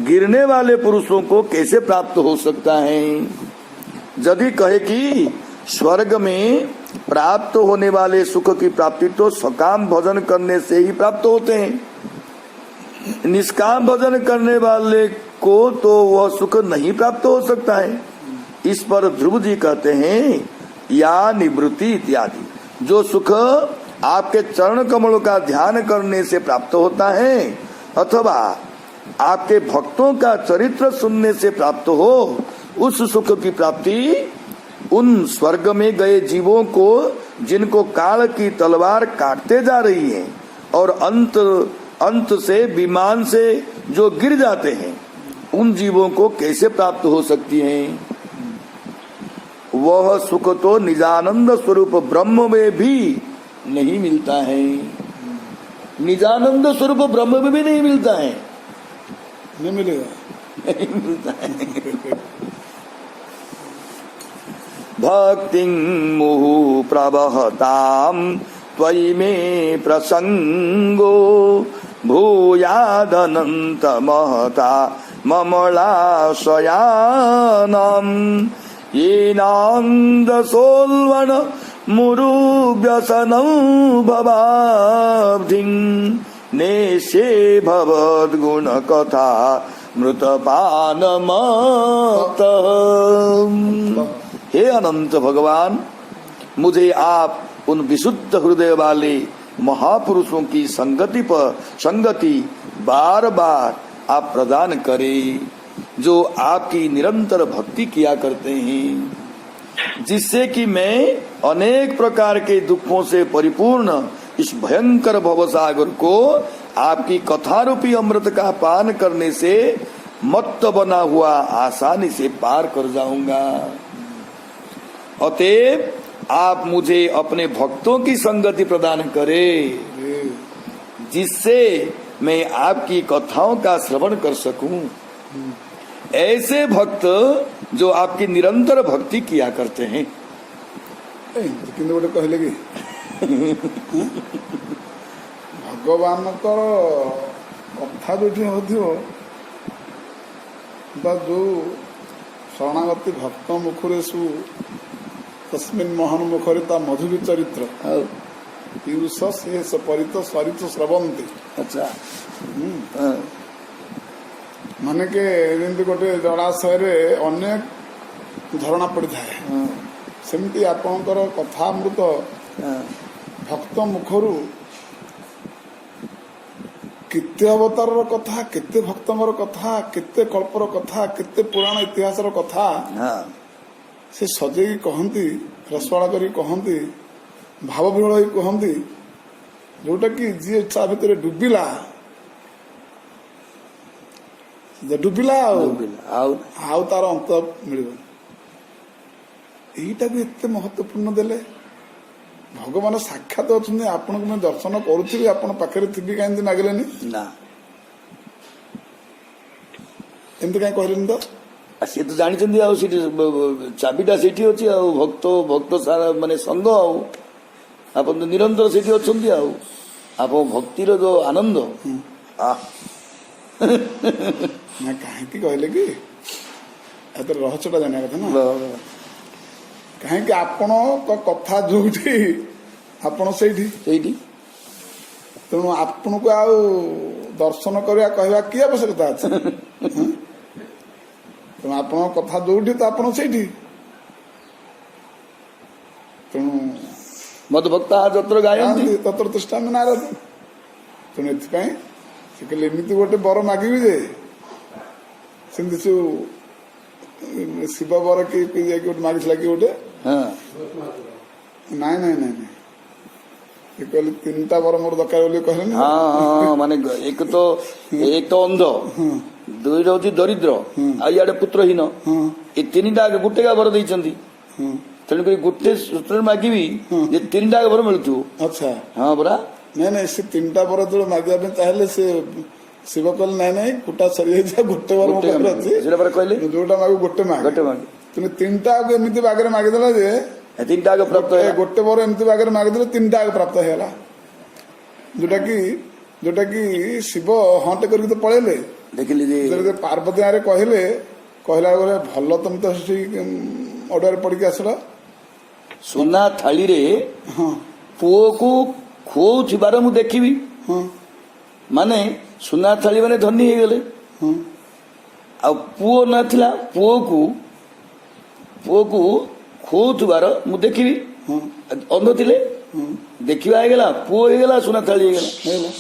गिरने वाले पुरुषों को कैसे प्राप्त हो सकता है? यदि कहे कि स्वर्ग में प्राप्त होने वाले सुख की प्राप्ति तो सकाम भजन करने से ही प्राप्त होते हैं, निष्काम भजन करने वाले को तो वह सुख नहीं प्राप्त हो सकता है। इस पर ध्रुव जी कहते हैं, या निवृत्ति इत्यादि, जो सुख आपके चरण कमलों का ध्यान करने से प्राप्त होता है अथवा आपके भक्तों का चरित्र सुनने से प्राप्त हो, उस सुख की प्राप्ति उन स्वर्ग में गए जीवों को, जिनको काल की तलवार काटते जा रही है और अंत से विमान से जो गिर जाते हैं, उन जीवों को कैसे प्राप्त हो सकती है? वह सुख तो निजानंद स्वरूप ब्रह्म में भी नहीं मिलता है। निजानंद स्वरूप ब्रह्म में भी नहीं मिलता है, नहीं मिलेगा, नहीं मिलता है। भक्ति मुहु प्रवहताम त्वयि मे प्रसंगो भूयादनंत महता ममलाशयानाम येनांद सोल्वन मुरु व्यसनं भवाब्धिं नेशे भवद्गुण कथा मृतपान मत। हे अनंत भगवान, मुझे आप उन विशुद्ध हृदय वाले महापुरुषों की संगति बार बार आप प्रदान करें, जो आपकी निरंतर भक्ति किया करते हैं, जिससे कि मैं अनेक प्रकार के दुखों से परिपूर्ण इस भयंकर भवसागर को आपकी कथारूपी अमृत का पान करने से मत्त बना हुआ आसानी से पार कर जाऊंगा। अतएव आप मुझे अपने भक्तों की संगति प्रदान करें, जिससे मैं आपकी कथाओं का श्रवण कर सकूं। ऐसे भक्त जो आपकी निरंतर भक्ति किया करते हैं। କିନ୍ତୁ ଗୋଟେ କହିଲେ କି ଭଗବାନଙ୍କର କଥା ଯୋଉଠି ହଉଥିବ ବା ଯୋଉ ଶରଣାଗତି ଭକ୍ତ ମୁଖରେ ସବୁ ତସ୍ମିନ୍ ମୋହନ ମୁଖରେ ତା ମଧୁର ଚରିତ୍ର ପିୟୁଷ ସେ ସପରିତ ସରିତ ସ୍ରବନ୍ତି। ଆଚ୍ଛା, ମାନେ କି ଯେମିତି ଗୋଟେ ଜଳାଶୟରେ ଅନେକ ଝରଣା ପଡିଥାଏ, ସେମିତି ଆପଣଙ୍କର କଥାମୃତ ଭକ୍ତ ମୁଖରୁ କେତେ ଅବତାରର କଥା, କେତେ ଭକ୍ତଙ୍କର କଥା, କେତେ କଳ୍ପର କଥା, କେତେ ପୁରାଣ ଇତିହାସର କଥା ସେ ସଜେଇକି କହନ୍ତି, ରସବାଳ କରିକି କହନ୍ତି, ଭାବ ବିହଳ ହେଇକି କହନ୍ତି, ଯୋଉଟା କି ଯିଏ ତା ଭିତରେ ଡୁବିଲା ଆଉ ତାର ଅନ୍ତ ମିଳିବନି। ଏଇଟା ବି ଏତେ ମହତ୍ୱପୂର୍ଣ୍ଣ ଦେଲେ। ଭଗବାନ ସାକ୍ଷାତ ଅଛନ୍ତି, ଆପଣଙ୍କୁ ମୁଁ ଦର୍ଶନ କରୁଥିବି, ଆପଣ ପାଖରେ ଥିବି, କାହିଁକି ମାଗିଲେନି ନା? ଏମିତି କାହିଁ କହିଲେନି ତ? ସିଏ ତ ଜାଣିଛନ୍ତି, ଆଉ ସେଠି ଚାବିଟା ସେଇଠି ଅଛି, ଆଉ ଭକ୍ତ ସାରା ମାନେ ସଂଘ, ଆଉ ଆପଣ ତ ନିରନ୍ତର ସେଇଠି ଅଛନ୍ତି, ଆଉ ଆପଣ ଭକ୍ତିର ଯୋଉ ଆନନ୍ଦ ନା କାହିଁକି କହିଲେ କି ଏଥିରେ ରହସ୍ୟଟା ଜାଣିବା କଥା ନା। କାହିଁକି ଆପଣଙ୍କ କଥା ଯୋଉଠି ଆପଣ ସେଇଠି, ତେଣୁ ଆପଣଙ୍କୁ ଆଉ ଦର୍ଶନ କରିବା କହିବା କି ଆବଶ୍ୟକତା ଅଛି? ତେଣୁ ଆପଣଙ୍କ କଥା ଯୋଉଠି ତ ଆପଣ ସେଇଠି। ତେଣୁ ମଦ ଭକ୍ତା ଯତ୍ର ଗାୟନ୍ତି ତତ୍ର ତିଷ୍ଠାମି ନାରଦ। ତେଣୁ ଏଥିପାଇଁ ସେ କହିଲେ ଏମିତି ଗୋଟେ ବର ମାଗିବି ଯେ, ସେମିତି ସେ ଶିବ ବର କି ଯାଇକି ଗୋଟେ ମାଗିଥିଲା କି ଗୋଟେ, ନାଇଁ ସେ କହିଲେ ତିନିଟା ବର ମୋର ଦରକାର ବୋଲି କହିଲେନି। ମାନେ ଏକ ତ ଅନ୍ଧ, ଦୁଇଟା ହଉଛି ଦରିଦ୍ର, ଆଉ ଇଆଡେ ପୁତ୍ରହୀନ, ଏ ତିନିଟା ଗୋଟେ ବର ଦେଇଛନ୍ତି। ତେଣୁକରି ଗୋଟେ ସୂତ୍ରରେ ମାଗିବି ଯେ ତିନିଟା ବର ମିଳୁଥିବ। ଆଚ୍ଛା, ହଁ ପରା। ନାଇଁ ସେ ତିନିଟା ବର ଯେତେବେଳେ ମାଗିବା ପାଇଁ ଚାହିଁଲେ ସେ ଶିବ କହିଲେ ନାଇଁ ନାଇଁ କୁଟା ସରିଯାଇଛି ଗୋଟେ ବାର ମୋ ପାଖରେ ଅଛି ସେଟା ପରେ କହିଲେ ଯୋଉଟା ମାଗୁ ଗୋଟେ ମାଗ ଗୋଟେ ମାଗ ତୁମେ ତିନିଟା ଆଗ ଏମିତି ବାଗରେ ମାଗିଦେଲା ଯେ ତିନିଟା ଆଗ ପ୍ରାପ୍ତ ହେଲା। ଗୋଟେ ବାର ଏମିତି ବାଗରେ ମାଗିଦେଲେ ତିନିଟା ଆଗ ପ୍ରାପ୍ତ ହେଇଗଲା ଯୋଉଟା କି ଶିବ ହଣ୍ଟ କରିକି ତ ପଳେଇଲେ। ଦେଖିଲି ଯେ ଯେତେବେଳେ ପାର୍ବତୀ ଗାଁରେ କହିଲା ବେଳେ ଭଲ ତମେ ତ ସେଠି ଅଡୁଆରେ ପଡିକି ଆସିଲ। ସୁନା ଥାଳିରେ ହଁ ପୁଅକୁ ଖୁଆଉଥିବାର ମୁଁ ଦେଖିବି ହଁ ମାନେ ସୁନା ଥାଳି ମାନେ ଧନୀ ହେଇଗଲେ। ହଁ ଆଉ ପୁଅ ନଥିଲା ପୁଅକୁ ଖୁଆଉଥିବାର ମୁଁ ଦେଖିବି। ହଁ ଅନ୍ଧ ଥିଲେ ଦେଖିବା ହେଇଗଲା ପୁଅ ହେଇଗଲା ସୁନା ଥାଳି ହେଇଗଲା। ହେଇଗଲା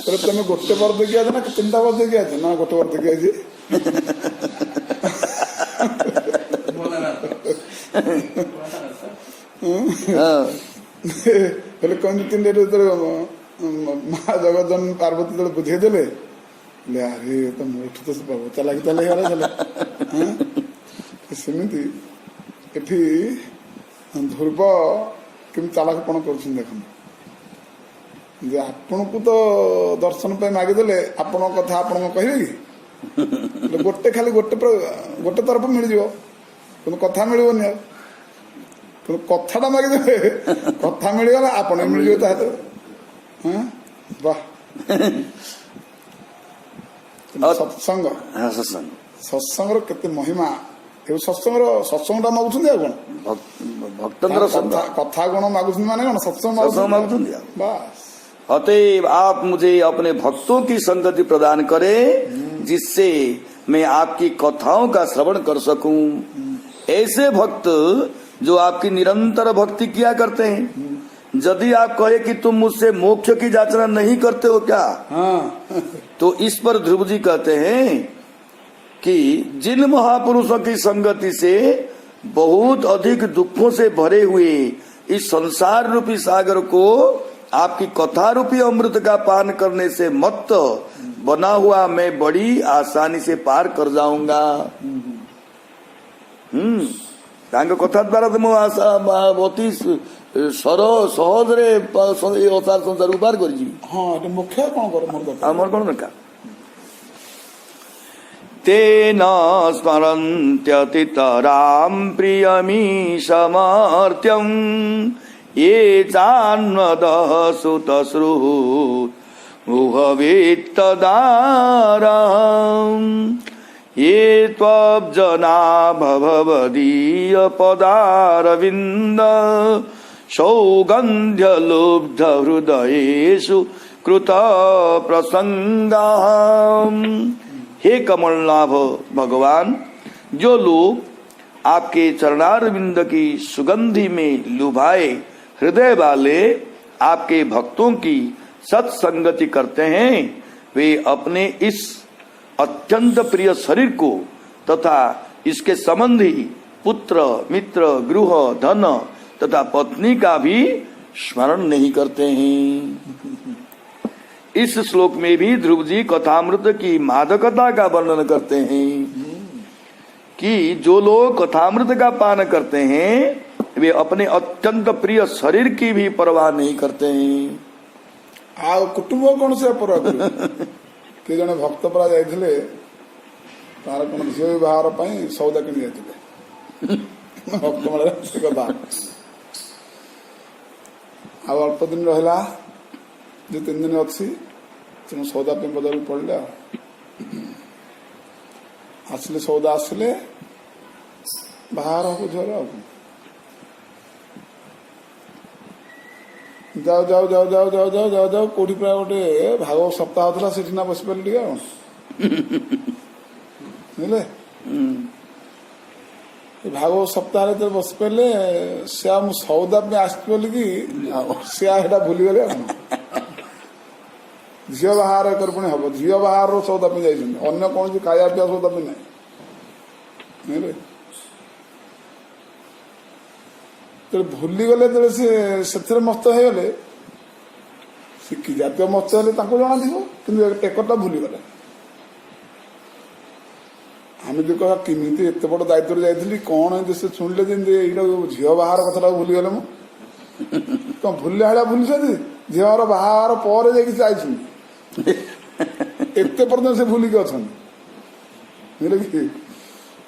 କହିଲେ ତମେ ଗୋଟେ ବାର ଦେଖି ଆଛ ନା ତିନିଟା ବାର ଦେଖି ଆଛ ନା ଗୋଟେ ବାର ଦେଖି ଆଛି। ହେଲେ କହନ୍ତି ତିନିଟା ଯେତେବେଳେ ମା ଜଗଜ୍ଜନନୀ ପାର୍ବତୀ ଯେତେବେଳେ ବୁଝେଇ ଦେଲେ ଆରେ ତ ମୋଠୁ ତ ଚାଲାକି ତାହେଲେ ହେଇଗଲା ସେମିତି ଏଠି ଧ୍ରୁବ କେମିତି ଚାଲାକପଣ କରୁଛନ୍ତି ଦେଖନ୍ତୁ ଯେ ଆପଣଙ୍କୁ ତ ଦର୍ଶନ ପାଇଁ ମାଗିଦେଲେ ଆପଣଙ୍କ କଥା ଆପଣ କହିବେ କି ଗୋଟେ ଖାଲି ଗୋଟେ ତରଫ ମିଳିଯିବ କିନ୍ତୁ କଥା ମିଳିବନି ଆଉ କିନ୍ତୁ କଥାଟା ମାଗିଦେବେ କଥା ମିଳିଗଲା ଆପଣ ମିଳିଯିବ ତା ହାତରେ। ହଁ ବାହ ସତ୍ସଙ୍ଗର କେତେ ମହିମା ଏବେ ସତ୍ସଙ୍ଗଟା ମାଗୁଛନ୍ତି ଆଉ କଣ ଭକ୍ତଙ୍କର କଥା କଣ ମାଗୁଛନ୍ତି ମାନେ କଣ ସତ୍ସଙ୍ଗ ମାଗୁଛନ୍ତି। ବାସ୍ अतएव आप मुझे अपने भक्तों की संगति प्रदान करें जिससे मैं आपकी कथाओं का श्रवण कर सकूं। ऐसे भक्त जो आपकी निरंतर भक्ति किया करते हैं। यदि आप कहे कि तुम मुझसे मोक्ष की याचना नहीं करते हो क्या हाँ तो इस पर ध्रुव जी कहते हैं कि जिन महापुरुषों की संगति से बहुत अधिक दुखों से भरे हुए इस संसार रूपी सागर को आपकी कथा रूपी अमृत का पान करने से मत बना हुआ मैं बड़ी आसानी से पार कर जाऊंगा। कथा द्वारा तो अति सहज रे असार संसार को पार कर मुख्य कौन कर मोर कौन दरकार तेन स्मरन्त्यतितरां प्रियमीशमर्त्यम् ये चान्वदः सुतश्रुहुहवेत्तदारम् ये त्वब्जना भवदीयपदारविन्द सौगन्ध्यलुब्धहृदयेषु कृतप्रसङ्गाः। हे कमलनाभ भगवान, जो लोग आपके चरणारविंद की सुगंधि में लुभाए हृदय वाले आपके भक्तों की सत्संगति करते हैं वे अपने इस अत्यंत प्रिय शरीर को तथा इसके संबंधी पुत्र मित्र गृह धन तथा पत्नी का भी स्मरण नहीं करते हैं। इस श्लोक में भी ध्रुव जी कथामृत की मादकता का वर्णन करते हैं कि जो लोग कथामृत का पान करते हैं वे अपने अत्यंत प्रिय शरीर की भी परवाह नहीं करते हैं। कुटुंब कौन से परवाह कि जने भक्त परा जाइथिले तार कोन झियो विवाह पई सौदा किनि जाइथिले भक्त मला से कथा अल्प दिन रहला जो 3 दिन अच्छी तेणु सौदा पे बदल पड़े आसले सौदा आसले बाहर हो झर जाओ जाओ जाओ जाओ जाओ जाओ जाओ जाओ कोठी प्राय गोटे भागवत सप्ताह होता से बस पारे टे बुझे भागवत सप्ताह बस पारे से सौदा पे आस बोलिकी सीटा भूलीगले झील बाहर कर पुणी हम झील बाहर सौदा पे जाइए अन्य कौन खाया पीवा सौदा पे ना भूलीगले से मस्त हो गले कि जातीय मस्त हेले जना थी टेकटा भूलीगले आम जो कह किमी एत बड़ दायित्व जाइली कौन से शुणिले जमी झील बाहर कथा भूलीगले मो कौन भूलिया भाया भूली झील बाहर पर जाइए एते पर्यटन से भूलिक अच्छा बुझे कि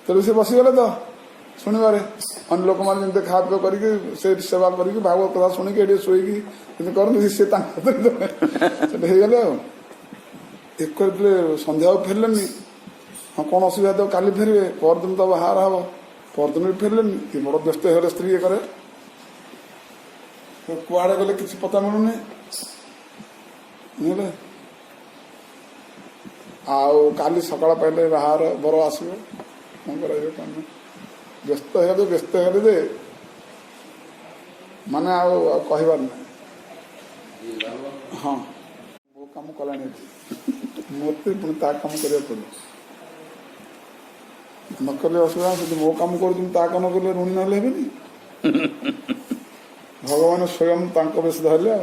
तेणु से बसीगले तो शुणवे अन्य लोक मैंने खा पी करके सेवा करके भागवत कथा शुणिकी ये शोईकी करते सी गले एक सन्ध्या फेरले हाँ कौन असुविधा तो काली फेरवे परदिन तो बाहर हम परदिन भी फेरले कि बड़ व्यस्त हो स्त्री ये करे कुआड़े गले किसी पता मिलूनी बुझे आउ काली सकाळ पाइले बाहर बर आसो कौन कर व्यस्त है व्यस्त है जे माने कहबार ना हाँ वो कम कला मत पुणी ता कम करा पड़े न कले असुविधा से मो कम कर कले ऋणी ना हेबे भगवान स्वयं वेश धरले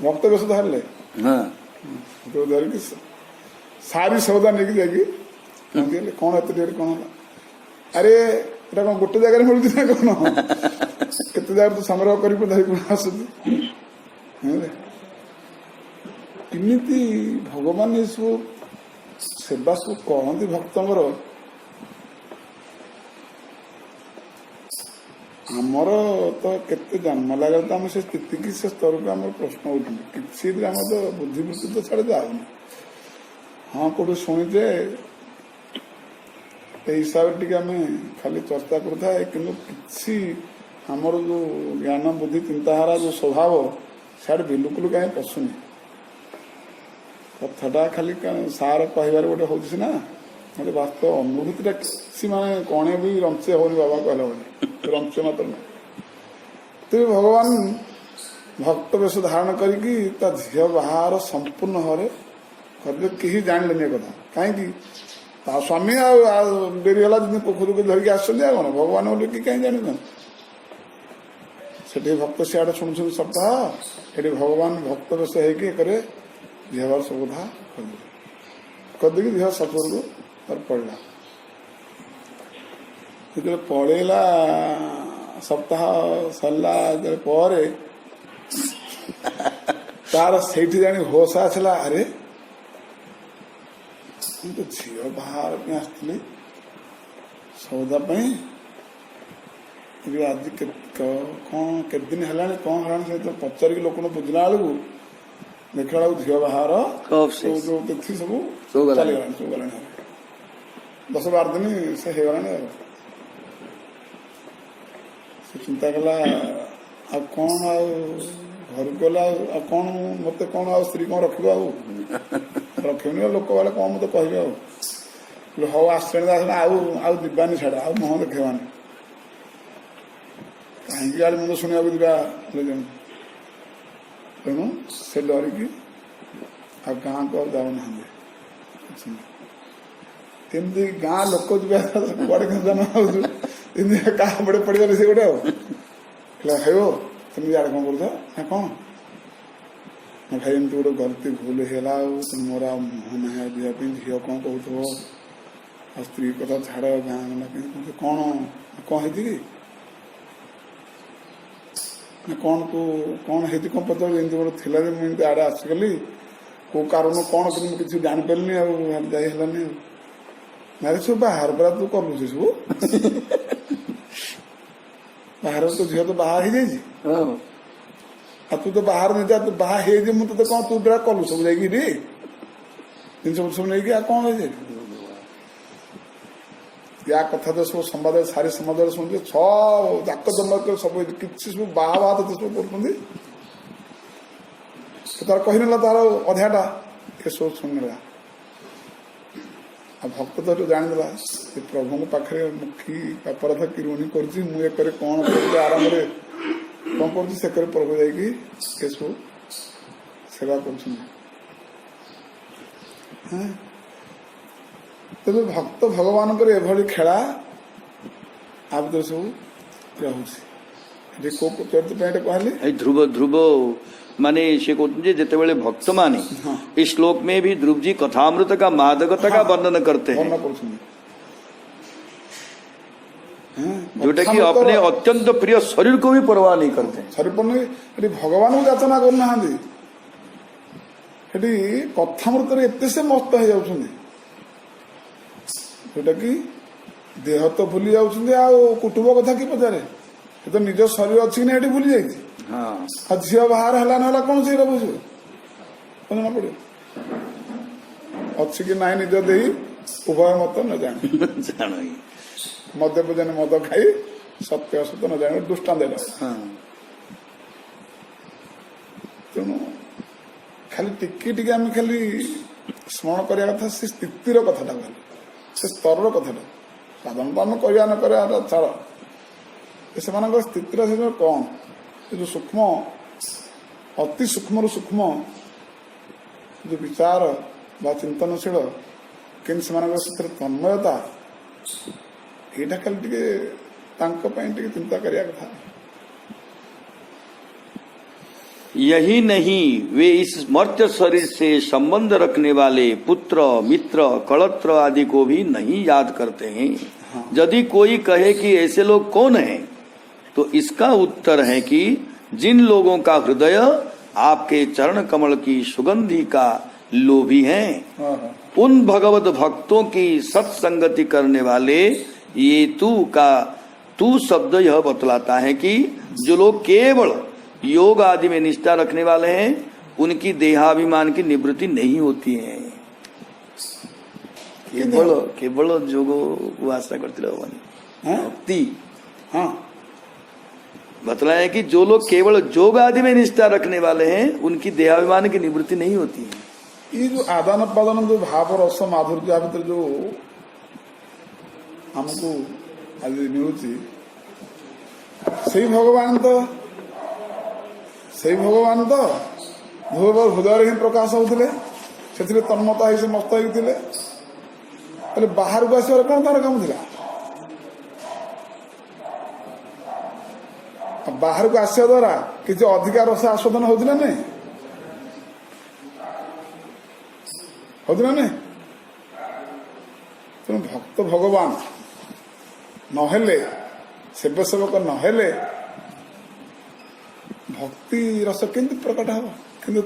भक्त वेश धरले तो धरिकी सारी सौदा नहीं जाकि कौन एत कौन अरे एटा कौन गोटे जगह मिलूँ ना कौन केते जगह तो संग्रह कर धरिक आसुमती भगवान ये सब सेवा सब कहती भक्तर आमर तो केते जन्म लगे तो आम से स्थिति की से स्तर को आम प्रश्न उठुन कि तो बुद्धिवृत्ति तो छाड़े जाऊन हाँ कौटे शुणीचे हिसाब टे आम खाली चर्चा करें कि आमर जो ज्ञान बुद्धि चिंताधारा जो स्वभाव सियाड़े बिल्कुल कहीं पशुनी कथाटा खाली सार कहबार गोटे हूँ ना मतलब वास्तव अनुभूति किसी माने कणे भी रंचे होनी बाबा कहला रंचे मात्र ना तो भगवान भक्त वेश धारण करके झील बाहर संपूर्ण हरे कर कहीं जानले कथा कहीं स्वामी डेरी है पोखर को धरिकी आस भगवान बोले कि कहीं जान से भक्त सियाड़े शुणुन सप्ताह ये भगवान भक्त वेश होकर झील सब कथा करदे झील सतुर को और पड़ा जो पड़ेला सप्ताह सरला पर तार से जानी होश आसला अरे तो झील बाहर आसती सौदा आज कौन के दिन है कौन है तो पचार लोक बुझला बेलू देखला बेलू झील बाहर जो तिथि सब चली गला सब गला 10-12 दिन से हो गला चिंता कला आ कौन घर गला कौन मत कौन स्त्री कौन रख रखनी लोक बाले कौन मत कह हौ आश्रय आउ दीवानी छाड़ आ मुह देखेबानी कहीं गाड़ी मुझे शुणा दिवा तेणु से डरिकी आ गाँ को जाऊना एमती गाँ लोक कड़े जन क्या बड़े पड़गले से गोटे हो तुम यार कौन कर कौन भाई एमती गोटे गलती भूल है मोर मुह ना दिखापी झील कौन कह स्त्री कथा छाड़ गाँ गला कौन कौन है कौन तू कौन है कौन पचार गोटे थी मुझे आड़े आसगली कौ कारण कौन किसी जापारे जानी नारे सब बाहर परा तू कलु से सब बाहर तो झील तो बाहर हो जाए तू तो बाहर नहीं जा तू बाहर हो मुझे कौन तू बेड़ा कलु सब जाइए जिन सब नहीं कौन है या कथा तो सब संवाद सारी समाज शुणुचे सब जाक जमक सब कि सब बाहा तो सब कर तार कहना तार अधाटा ये सब शुणला आ भक्त तो जानीदेला प्रभु पाखे मुखी पापरथ कि ऋणी कर कौन कर आराम कौन कर प्रभु जाकि सब सेवा कर तेज भक्त भगवान एभली खेला आ भर सब रही कहली ध्रुव ध्रुव माने से कहते जिते भक्त माने इस श्लोक में भी ध्रुव जी कथामृत का मादकता का वर्णन करते हैं जोटा कि अपने अत्यंत प्रिय शरीर को भी परवाह नहीं करते शरीर पर नहीं भगवान को याचना करना ସେଠି କଥାମୃତରେ ଏତେ ସେ ମସ୍ତ ହେଇଯାଉଛନ୍ତି ଯୋଉଟା କି ଦେହ ତ ଭୁଲି ଯାଉଛନ୍ତି, ଆଉ କୁଟୁମ୍ବ କଥା କି ପଚାରେ, ସେ ତ ନିଜ ଶରୀର ଅଛି କି ନା ଏଠି ଭୁଲି ଯାଇଛି। हाँ ଆଉ ଝିଅ ବାହାର ହେଲା ନହେଲା କଣ ସେଇଟା ବୁଝିବ, ଜଣା ପଡିବ ଅଛି କି ନାହିଁ ନିଜ ଦେଇ ଉଭୟ ମତ ନ ଜାଣେ। जानो ही ମଦ ପୂଜନ ମଦ ଖାଇ ସତ୍ୟ ଅସତ୍ୟ ନ ଜାଣେ ଦୃଷ୍ଟାନ୍ତ ଦେଲା। हाँ ତେଣୁ ଖାଲି ଟିକେ ଟିକେ ଆମେ ଖାଲି ସ୍ମରଣ କରିବା କଥା ସେ ସ୍ଥିତିର କଥାଟା, ଖାଲି ସେ ସ୍ତରର କଥାଟା। ସାଧାରଣତଃ ଆମେ କରିବା ନ କରିବା ଛାଡ଼, ସେମାନଙ୍କ ସ୍ଥିତିର ସେ କଣ, ସେ ଯୋଉ ସୂକ୍ଷ୍ମ ଅତି ସୂକ୍ଷ୍ମରୁ ସୂକ୍ଷ୍ମ ଯୋଉ ବିଚାର ବା ଚିନ୍ତନଶୀଳ କିନ୍ତୁ ସେମାନଙ୍କ ସେଥିରେ ତନ୍ମୟତା, ଏଇଟା ଖାଲି ଟିକେ ତାଙ୍କ ପାଇଁ ଟିକେ ଚିନ୍ତା କରିବା କଥା। यही नहीं, वे इस मर्त्य शरीर से संबंध रखने वाले पुत्र मित्र कलत्र आदि को भी नहीं याद करते हैं। यदि कोई कहे कि ऐसे लोग कौन हैं, तो इसका उत्तर है कि जिन लोगों का हृदय आपके चरण कमल की सुगंधि का लोभी है, उन भगवत भक्तों की सत्संगति करने वाले ये तू शब्द यह बतलाता है कि जो लोग केवल योग आदि में निष्ठा रखने वाले हैं, उनकी देहाभिमान की निवृत्ति नहीं होती है। केवल जोग आशा करते भगवान भक्ति हाँ, बतलाया कि जो लोग केवल जोग आदि में निष्ठा रखने वाले हैं, उनकी देहाभिमान की निवृत्ति नहीं होती है। ये जो आदान प्रदान जो भाव रस माधुर्य भीतर जो हमको आज मिलूची, ସେଇ ଭଗବାନ ତ ହୃଦୟରେ ହିଁ ପ୍ରକାଶ ହଉଥିଲେ, ସେଥିରେ ତନ୍ମତା ହେଇ ସେ ମସ୍ତ ହେଇଥିଲେ। ତାହେଲେ ବାହାରକୁ ଆସିବାର କଣ ତାର କାମ ଥିଲା? ବାହାରକୁ ଆସିବା ଦ୍ୱାରା କିଛି ଅଧିକା ରସ ଆସ୍ୱାଦନ ହଉଛି ନା ନାଇଁ? ହଉଛି ନା ନାଇଁ? ତେଣୁ ଭକ୍ତ ଭଗବାନ ନହେଲେ, ସେବା ସେବକ ନହେଲେ ଭକ୍ତି ରସ କେମିତି ପ୍ରକଟ ହବ? କିନ୍ତୁ